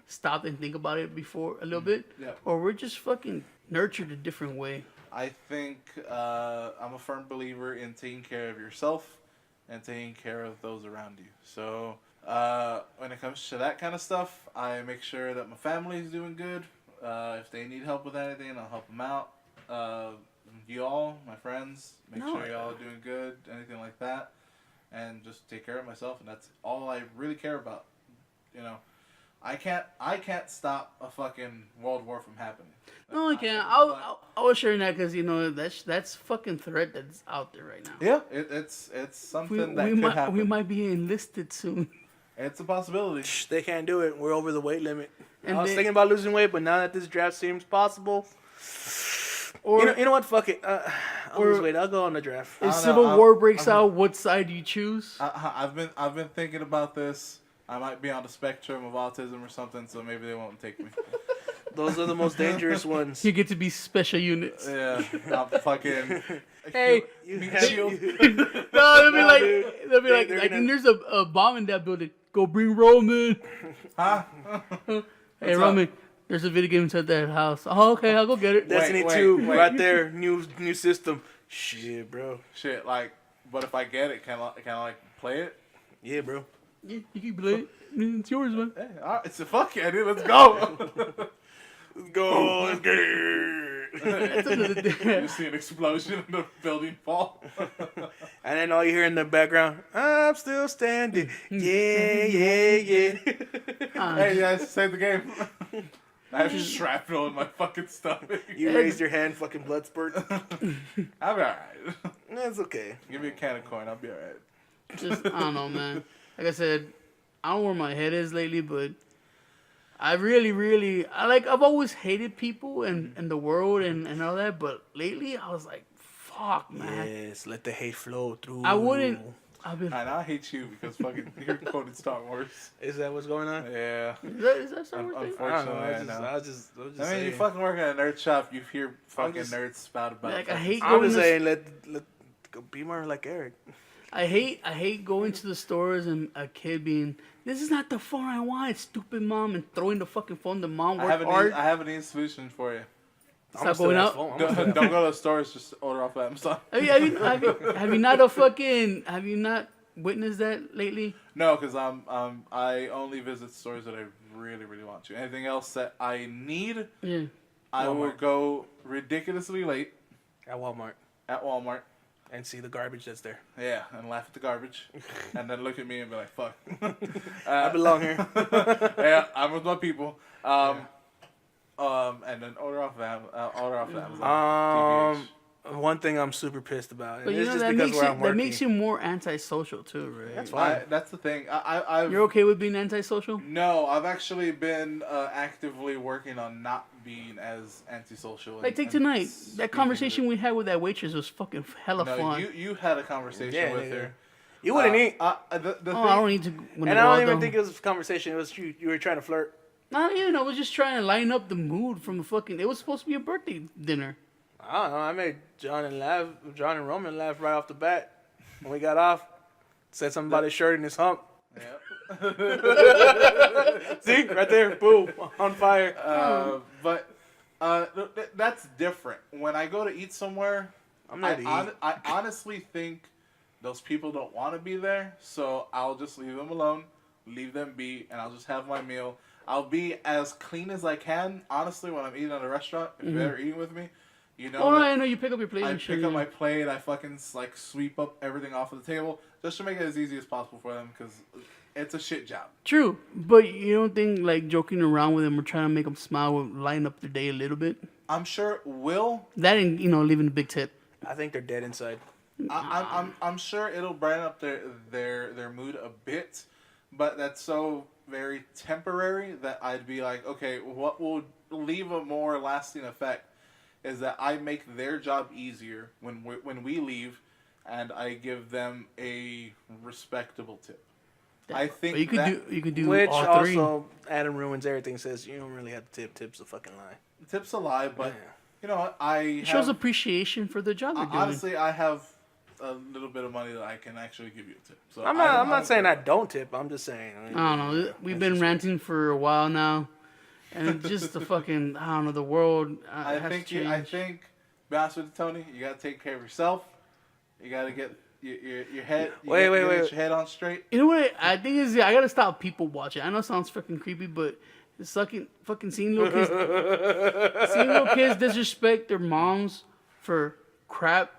A: stop and think about it before a little bit,
C: Yeah.
A: or we're just fucking nurtured a different way.
C: I think I'm a firm believer in taking care of yourself and taking care of those around you. So when it comes to that kind of stuff, I make sure that my family is doing good. If they need help with anything, I'll help them out. You all, my friends, make sure y'all are doing good, anything like that. And just take care of myself, and that's all I really care about. You know, I can't stop a fucking world war from happening.
A: No, I can't. I was sharing that because that's fucking threat that's out there right now.
C: Yeah, it's something that could happen.
A: We might be enlisted soon.
C: It's a possibility.
B: Shh, they can't do it. We're over the weight limit.
A: And
B: I was thinking about losing weight, but now that this draft seems possible,
A: Or
B: you know what? Fuck it. I'll lose weight. I'll go on the draft.
A: if civil war breaks out, what side do you choose?
C: I've been thinking about this. I might be on the spectrum of autism or something, so maybe they won't take me.
B: Those are the most dangerous ones.
A: You get to be special units.
C: Yeah, I'm fucking.
A: Hey,
B: You
C: Me
B: have-
C: too.
B: you-
A: no,
B: dude.
A: they'll be like,
B: They're
A: I
B: gonna-
A: think there's a bomb in that building. Go bring Roman.
C: Huh?
A: Hey,
C: What's
A: Roman, there's a video game inside that house. Oh, okay, I'll go get it.
B: Destiny
C: wait,
B: 2,
C: wait.
B: right there. New system. Shit, bro.
C: Shit, like, but if I get it, can I like play it?
B: Yeah, bro.
A: Yeah, you can play it. It's yours, man.
C: Hey, all right, it's a fuck yeah, dude. Let's go.
B: Let's go. Let's get it.
A: That's another day.
C: You see an explosion and the building fall.
B: And then all you hear in the background, I'm still standing. Yeah, yeah, yeah.
C: Hey, guys, save the game. I have shrapnel in my fucking stomach.
B: You raised your hand, fucking blood spurt.
C: I'll be alright.
B: That's okay.
C: Give me a can of corn, I'll be alright.
A: Just, I don't know, man. Like I said, I don't know where my head is lately, but I really, I've always hated people and the world and all that, but lately I was like, fuck. Fuck, man.
B: Yes, let the hate flow through.
A: I wouldn't. I've been.
C: And I hate you because fucking you're quoting Star Wars.
B: Is that what's going on?
C: Yeah.
A: Is that Star Wars thing?
C: Unfortunately,
B: I
C: I
B: don't know.
C: know.
B: I was just
C: I mean,
B: saying.
C: you fucking work at a nerd shop. You hear fucking
B: just-
C: nerds spout about.
A: Like, I
C: fucking
A: hate
C: stuff.
B: I'm
A: going
B: just
A: to
B: saying, let go be more like Eric.
A: I hate going to the stores and a kid being, this is not the phone I want, stupid mom, and throwing the fucking phone. The mom worked hard.
C: I have an easy solution for you.
A: Stop going out.
C: Don't go to the stores. Just order off Amazon.
A: Have you not witnessed that lately?
C: No, because I only visit stores that I really really want to. Anything else that I need,
A: Yeah.
C: I will
B: Walmart.
C: go ridiculously late
B: At Walmart
C: at Walmart.
B: and see the garbage that's there.
C: Yeah, and laugh at the garbage, and then look at me and be like, "Fuck,
B: I belong here.
C: yeah, I'm with my people." And then order off Amazon. TBH.
B: One thing I'm super pissed about, and
A: But you
B: it's
A: know
B: just
A: that
B: because
A: makes
B: where
A: you
B: I'm working.
A: that makes you more antisocial too, right?
B: That's fine.
C: That's the thing. I've
A: You're okay with being antisocial?
C: No, I've actually been actively working on not being as antisocial.
A: Like take tonight. That conversation we had with that waitress was fucking hella fun.
C: You had a conversation
B: Yeah,
C: with
B: nigga.
C: her.
B: You wouldn't eat.
C: The thing,
A: I don't need to. When
B: And
A: I
B: I
A: go
B: don't
A: out,
B: even
A: though.
B: think it was a conversation. It was you were trying to flirt.
A: No, I was just trying to line up the mood from the fucking. It was supposed to be a birthday dinner.
B: I don't know. I made John and Roman laugh right off the bat when we got off. Said something about his shirt and his hump.
C: Yeah.
B: See, right there, boom, on fire.
C: But that's different. When I go to eat somewhere,
B: I'm not eating.
C: I honestly think those people don't want to be there, so I'll just leave them alone, leave them be, and I'll just have my meal. I'll be as clean as I can. Honestly, when I'm eating at a restaurant, if you're eating with me, you know.
A: Oh,
C: that
A: I know you pick up your plate.
C: I
A: and shit,
C: pick up
A: yeah.
C: my plate. I fucking like sweep up everything off of the table just to make it as easy as possible for them because it's a shit job.
A: True, but you don't think like joking around with them or trying to make them smile will lighten up their day a little bit?
C: I'm sure it will.
A: That and leaving a big tip.
B: I think they're dead inside.
C: I'm sure it'll brighten up their mood a bit, but that's so very temporary that I'd be like, okay, what will leave a more lasting effect is that I make their job easier when we leave, and I give them a respectable tip. I think
A: But you could do
B: Which
A: all three.
B: also, Adam ruins everything. Says you don't really have to tip. Tip's a fucking lie.
C: tip's a lie, but
B: Yeah.
C: you know what? I
A: It shows
C: have,
A: appreciation for the job they're doing.
C: honestly, I have a little bit of money that I can actually give you a tip. So
B: I'm
C: don't
B: not saying I
C: care.
B: don't tip. I'm just saying.
A: I don't know. We've been ranting for a while now, and it's just the fucking I don't know the world.
C: I
A: has
C: think,
A: changed.
C: be honest with you, Tony, you gotta take care of yourself. You gotta get your head.
B: Wait.
C: Get your head on straight.
A: You know what I think is I gotta stop people watching. I know it sounds fucking creepy, but it's fucking seeing little kids disrespect their moms for crap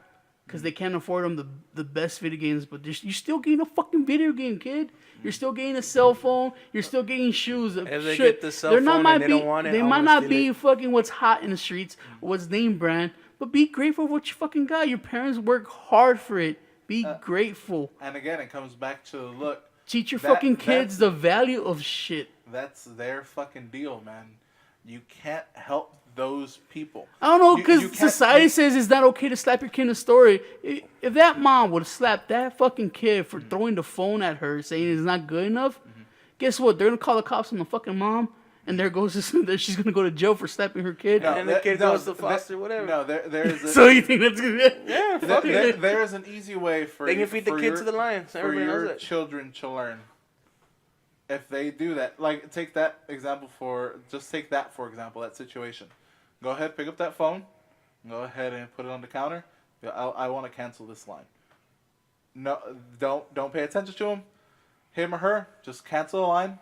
A: because they can't afford them the best video games, but you're still getting a fucking video game, kid. You're still getting a cell phone. You're still getting shoes.
B: If they
A: Shit.
B: get the cell
A: They're not
B: phone
A: might
B: and they
A: be,
B: don't want it,
A: they
B: I'm
A: might
B: gonna
A: not
B: steal
A: be
B: it.
A: fucking what's hot in the streets, what's name brand, but be grateful for what you fucking got. Your parents work hard for it. Be grateful.
C: And again, it comes back to look.
A: Teach your
C: that-
A: fucking kids the value of shit.
C: That's their fucking deal, man. You can't help those people.
A: I don't know,
C: You
A: because
C: can't-
A: society says it's not okay to slap your kid in a story. If that mom would have slapped that fucking kid for throwing the phone at her, saying it's not good enough, guess what? They're gonna call the cops on the fucking mom, and there goes she's gonna go to jail for slapping her kid.
C: No,
B: And the kid goes to foster, whatever.
C: No, there's a,
A: So you think that's good?
B: Yeah, fuck it.
C: there is an easy way for
B: They
C: you-
B: can feed the
C: for
B: kid
C: your-
B: to the lions.
C: for
B: Everybody knows
C: your
B: that.
C: children to learn. If they do that, like take that example for example, that situation. Go ahead, pick up that phone. Go ahead and put it on the counter. I want to cancel this line. No, don't pay attention to him. Him or her, just cancel the line.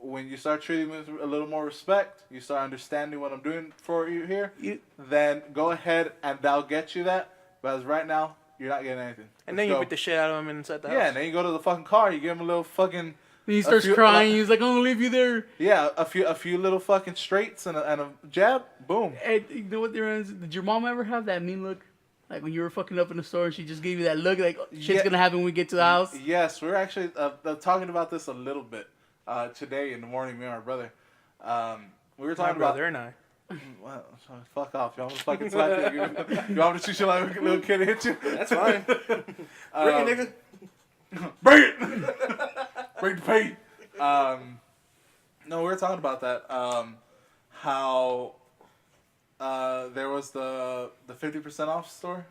C: When you start treating me with a little more respect, you start understanding what I'm doing for you here. Then go ahead and they'll get you that. But as right now, you're not getting anything.
B: And then you beat the shit out of him inside the house.
C: Yeah, and then you go to the fucking car. You give him a little fucking.
A: Then he starts
C: few-
A: crying. He's like, "I'm gonna leave you there."
C: Yeah, a few little fucking straights and a jab. Boom.
A: Hey, you know what? Did your mom ever have that mean look? Like when you were fucking up in the store and she just gave you that look, like shit's
C: Yeah.
A: gonna happen when we get to the house.
C: Yes, we're actually talking about this a little bit today in the morning. Me and my brother. We were
B: My
C: talking about.
B: brother and I.
C: Well, fuck off. You want me to fucking slap you? You want me to shoot you like a little kid and hit you?
D: That's fine. Bring it, nigga.
C: Bring it! Bring the pain. No, we were talking about that. How there was the 50% off store.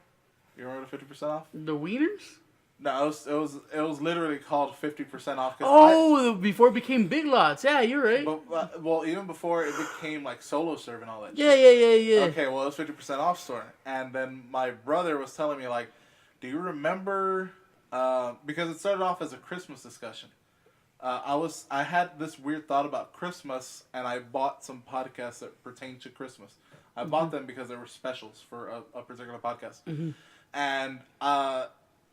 C: You remember the 50% off?
A: The wieners?
C: No, it was literally called 50% off.
A: Before it became Big Lots. Yeah, you're right.
C: But, well, even before it became like solo serve and all that.
A: Yeah.
C: Okay, well, it was 50% off store, and then my brother was telling me like, do you remember? Because it started off as a Christmas discussion. I had this weird thought about Christmas, and I bought some podcasts that pertain to Christmas. I bought them because they were specials for a particular podcast, and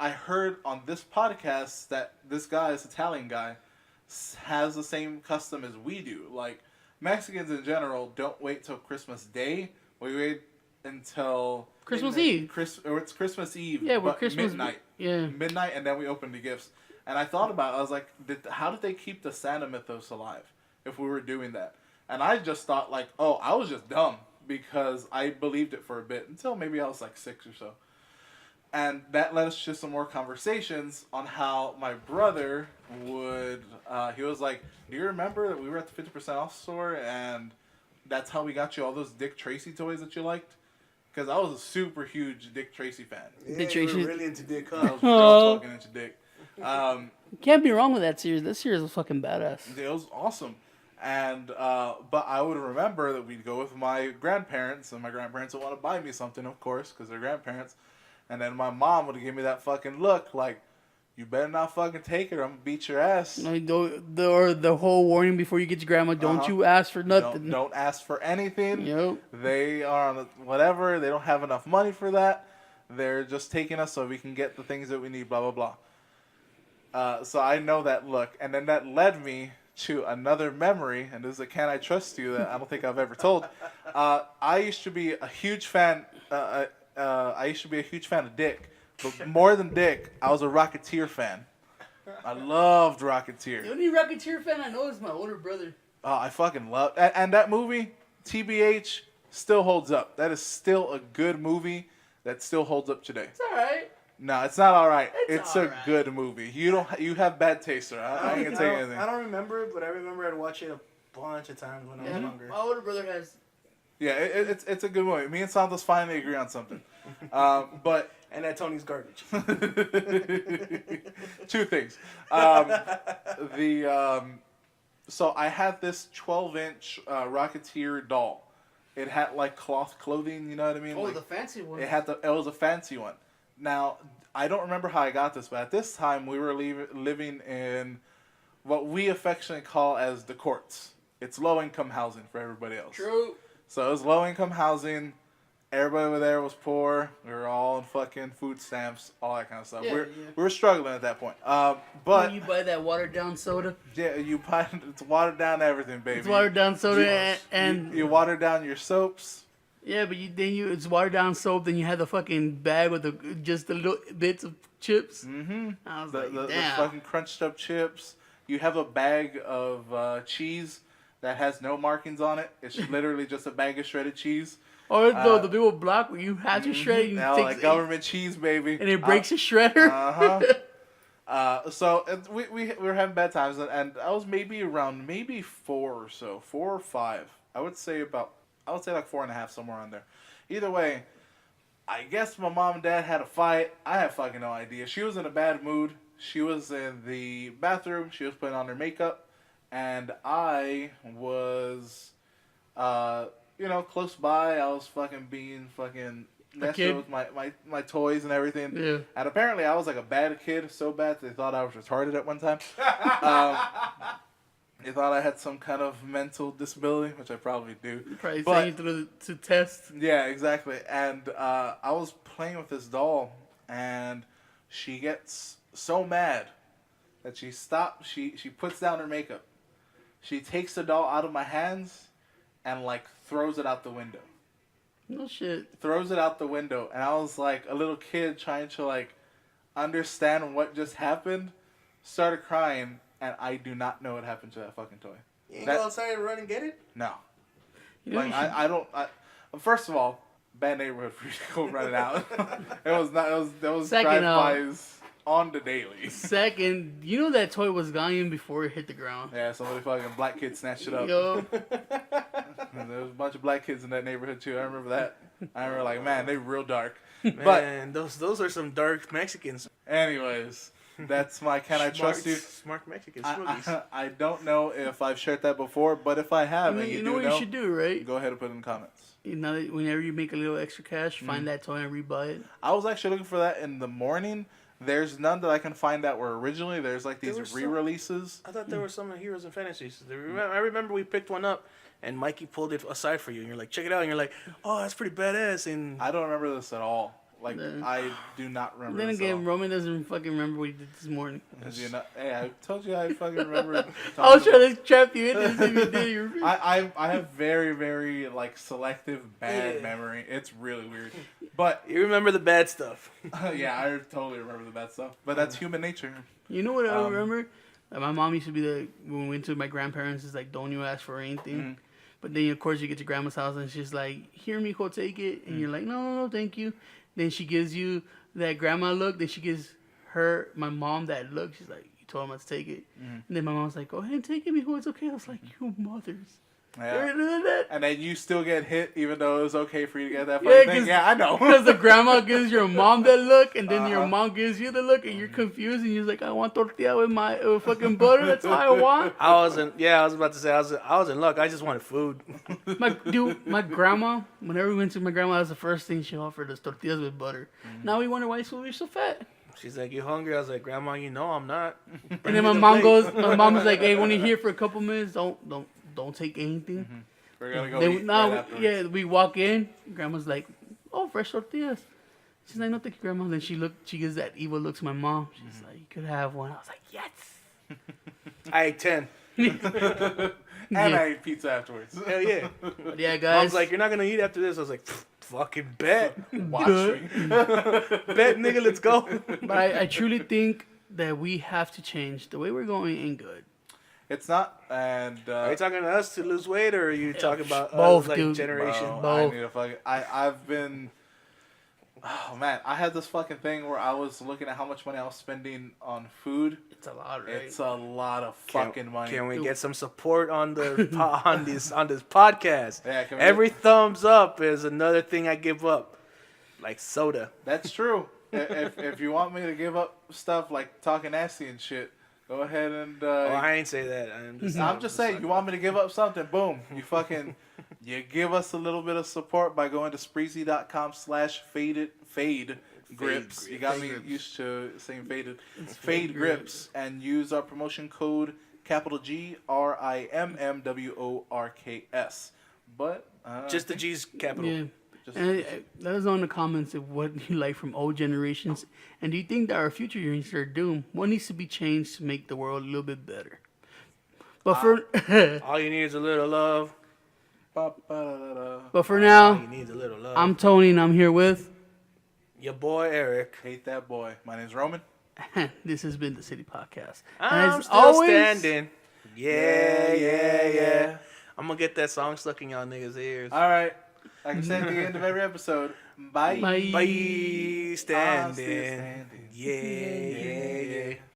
C: I heard on this podcast that this guy, this Italian guy, has the same custom as we do. Like, Mexicans in general don't wait till Christmas Day. We wait until
A: Christmas Eve.
C: It's Christmas Eve.
A: Yeah, we're
C: but
A: Christmas.
C: midnight.
A: Yeah.
C: Midnight, and then we open the gifts. And I thought about it. I was like, how did they keep the Santa mythos alive if we were doing that? And I just thought, like, oh, I was just dumb because I believed it for a bit until maybe I was like 6 or so. And that led us to some more conversations on how my brother would, he was like, do you remember that we were at the 50% off store and that's how we got you all those Dick Tracy toys that you liked? Because I was a super huge Dick Tracy fan.
D: Yeah,
A: Dick
D: you
A: Tracy.
D: were really into Dick,
C: I
D: huh?
C: was real fucking into Dick.
A: Can't be wrong with that series. That series was fucking badass.
C: It was awesome. And, but I would remember that we'd go with my grandparents, and my grandparents would want to buy me something, of course, because they're grandparents. And then my mom would give me that fucking look, like, you better not fucking take it or I'm going to beat your ass.
A: Or the whole warning before you get to grandma, don't you ask for nothing.
C: Don't ask for anything.
A: Yep.
C: They are on whatever. They don't have enough money for that. They're just taking us so we can get the things that we need, blah, blah, blah. So I know that look. And then that led me to another memory, and this is a Can I Trust You that I don't think I've ever told. I used to be a huge fan. I used to be a huge fan of Dick, but more than Dick, I was a Rocketeer fan. I loved Rocketeer.
A: The only Rocketeer fan I know is my older brother.
C: Oh, I fucking love and that movie, TBH, still holds up. That is still a good movie that still holds up today.
A: It's all right.
C: No, it's not all right. It's
A: all
C: a
A: right.
C: good movie. You have bad taste, sir. I ain't gonna tell you anything.
D: I don't remember it, but I remember I'd watch it a bunch of times when I was younger.
A: My older brother has.
C: Yeah, it's a good movie. Me and Santos finally agree on something. But
D: And that Tony's garbage.
C: two things. So I had this 12-inch Rocketeer doll. It had like cloth clothing, you know what I mean?
A: Oh,
C: like,
A: the fancy one.
C: it was a fancy one. Now, I don't remember how I got this, but at this time we were living in what we affectionately call as the courts. It's low-income housing for everybody else.
A: True.
C: So it was low-income housing. Everybody over there was poor. We were all on fucking food stamps, all that kind of stuff.
A: Yeah,
C: We were struggling at that point. But
A: when you buy that watered down soda.
C: yeah, you buy it's watered down everything, baby.
A: It's watered down soda and
C: you water down your soaps.
A: yeah, but it's watered down soap. Then you had the fucking bag with just the little bits of chips.
C: Mm-hmm.
A: I was
C: The
A: like, damn.
C: fucking crunched up chips. You have a bag of cheese that has no markings on it. It's literally just a bag of shredded cheese.
A: Or the big old block where you have to shred it. And
C: Now, like government cheese, baby.
A: and it breaks the shredder.
C: So we were having bad times, and I was around 4 or 5. I would say like 4.5, somewhere on there. Either way, I guess my mom and dad had a fight. I have fucking no idea. She was in a bad mood. She was in the bathroom. She was putting on her makeup, and I was, close by. I was fucking being fucking messing with my toys and everything.
A: Yeah.
C: And apparently I was like a bad kid, so bad they thought I was retarded at one time. They thought I had some kind of mental disability, which I probably do.
A: Probably sending you to test.
C: Yeah, exactly. And I was playing with this doll, and she gets so mad that she stops. She puts down her makeup. She takes the doll out of my hands and like throws it out the window.
A: No shit.
C: Throws it out the window, and I was like a little kid trying to like understand what just happened. Started crying, and I do not know what happened to that fucking toy.
D: You ain't go outside and run and get it?
C: No. Like I don't. First of all, bad neighborhood for you to go run it out. It was not. That was
A: Second,
C: drive-bys on the daily.
A: Second, you know that toy was gone before it hit the ground.
C: Yeah, somebody fucking black kid snatched it up.
A: Yo,
C: And there was a bunch of black kids in that neighborhood too. I remember that. I remember like, man, they real dark.
B: Man, those are some dark Mexicans.
C: Anyways, that's my Can I Trust You?
B: Smart Mexican smoothies.
C: I don't know if I've shared that before, but if I have, and
A: you know what you should do, right?
C: go ahead and put it in the comments.
A: You know, whenever you make a little extra cash, find that toy and rebuy it.
C: I was actually looking for that in the morning. There's none that I can find that were originally. There's like
B: There
C: these
B: were some-
C: re-releases.
B: I thought there were some Heroes and Fantasies. I remember we picked one up, and Mikey pulled it aside for you, and you're like, check it out, and you're like, oh, that's pretty badass. And
C: I don't remember this at all. Like,
A: Then-
C: I do not remember
A: Then
C: this at all.
A: again, Roman doesn't fucking remember what he did this morning.
C: Hey, I told you I fucking remember.
A: I was trying to trap you in and see if you did. You repeat.
C: I have very, very, like, selective bad memory. It's really weird. But,
B: you remember the bad stuff.
C: yeah, I totally remember the bad stuff. But that's human nature.
A: You know what I remember? Like, my mom used to be when we went to my grandparents, it's like, don't you ask for anything. But then, of course, you get to grandma's house and she's like, here, mijo, take it. And you're like, no, thank you. Then she gives you that grandma look. Then she gives my mom that look. She's like, you told her not to take it. And then my mom's like, go ahead and take it, mijo. It's okay. I was like, you mothers.
C: Yeah. And then you still get hit even though it was okay for you to get that
A: Yeah,
C: fucking thing. Yeah, I know.
A: Because the grandma gives your mom that look, and then your mom gives you the look, and you're confused, and you're like, I want tortilla with my fucking butter. That's all I want.
B: I was about to say, I was in luck. I just wanted food.
A: My grandma, whenever we went to my grandma, that was the first thing she offered us, tortillas with butter. Now we wonder why we're so fat.
B: She's like, you hungry? I was like, Grandma, you know I'm not.
A: And then my mom was like, hey, when you're here for a couple minutes, don't take anything.
C: We're going to go
A: Then,
C: eat right afterwards.
A: we walk in. Grandma's like, oh, fresh tortillas. She's like, no, thank you, Grandma. Then she gives that evil look to my mom. She's like, you could have one. I was like, yes.
B: I ate 10.
C: And I ate pizza afterwards.
B: Hell yeah.
A: But yeah, guys.
B: Mom's like, you're not going to eat after this. I was like, fucking bet.
C: Watch me.
B: Bet, nigga, let's go.
A: But I truly think that we have to change. The way we're going ain't good.
C: It's not, and
B: Are you talking to us to lose weight, or are you talking about
A: both,
B: us, like,
A: dude.
B: generation?
C: bro, I
A: Both.
C: need to fucking. I've been. Oh man, I had this fucking thing where I was looking at how much money I was spending on food.
A: It's a lot, right?
C: It's a lot of fucking money.
B: Can we get some support on the on this podcast?
C: Yeah, can we
B: Every thumbs up is another thing I give up, like soda.
C: That's true. if you want me to give up stuff like talking nasty and shit, go ahead and.
B: I ain't say that.
C: I'm just saying, you want me to give up something? Boom. You give us a little bit of support by going to Spreezy.com/fade grips. You got me used to saying faded. Fade grips, and use our promotion code capital GRIMMWORKS. But
B: Just the G's capital.
A: Yeah. And let us know in the comments of what you like from old generations. And do you think that our future generations are doomed? What needs to be changed to make the world a little bit better? But for
B: All you need is a little love.
A: but for
B: All
A: now,
B: you need is a little love.
A: I'm Tony and I'm here with.
B: Your boy Eric.
C: Hate that boy. My name's Roman.
A: This has been the City Podcast.
B: I'm
A: as
B: still
A: always-
B: standing. Yeah. I'm gonna get that song stuck in y'all niggas' ears.
C: All right. Like I said at the end of every episode, bye.
A: Bye.
B: Bye.
C: I'm still
B: Standing.
C: standing.
B: Yeah.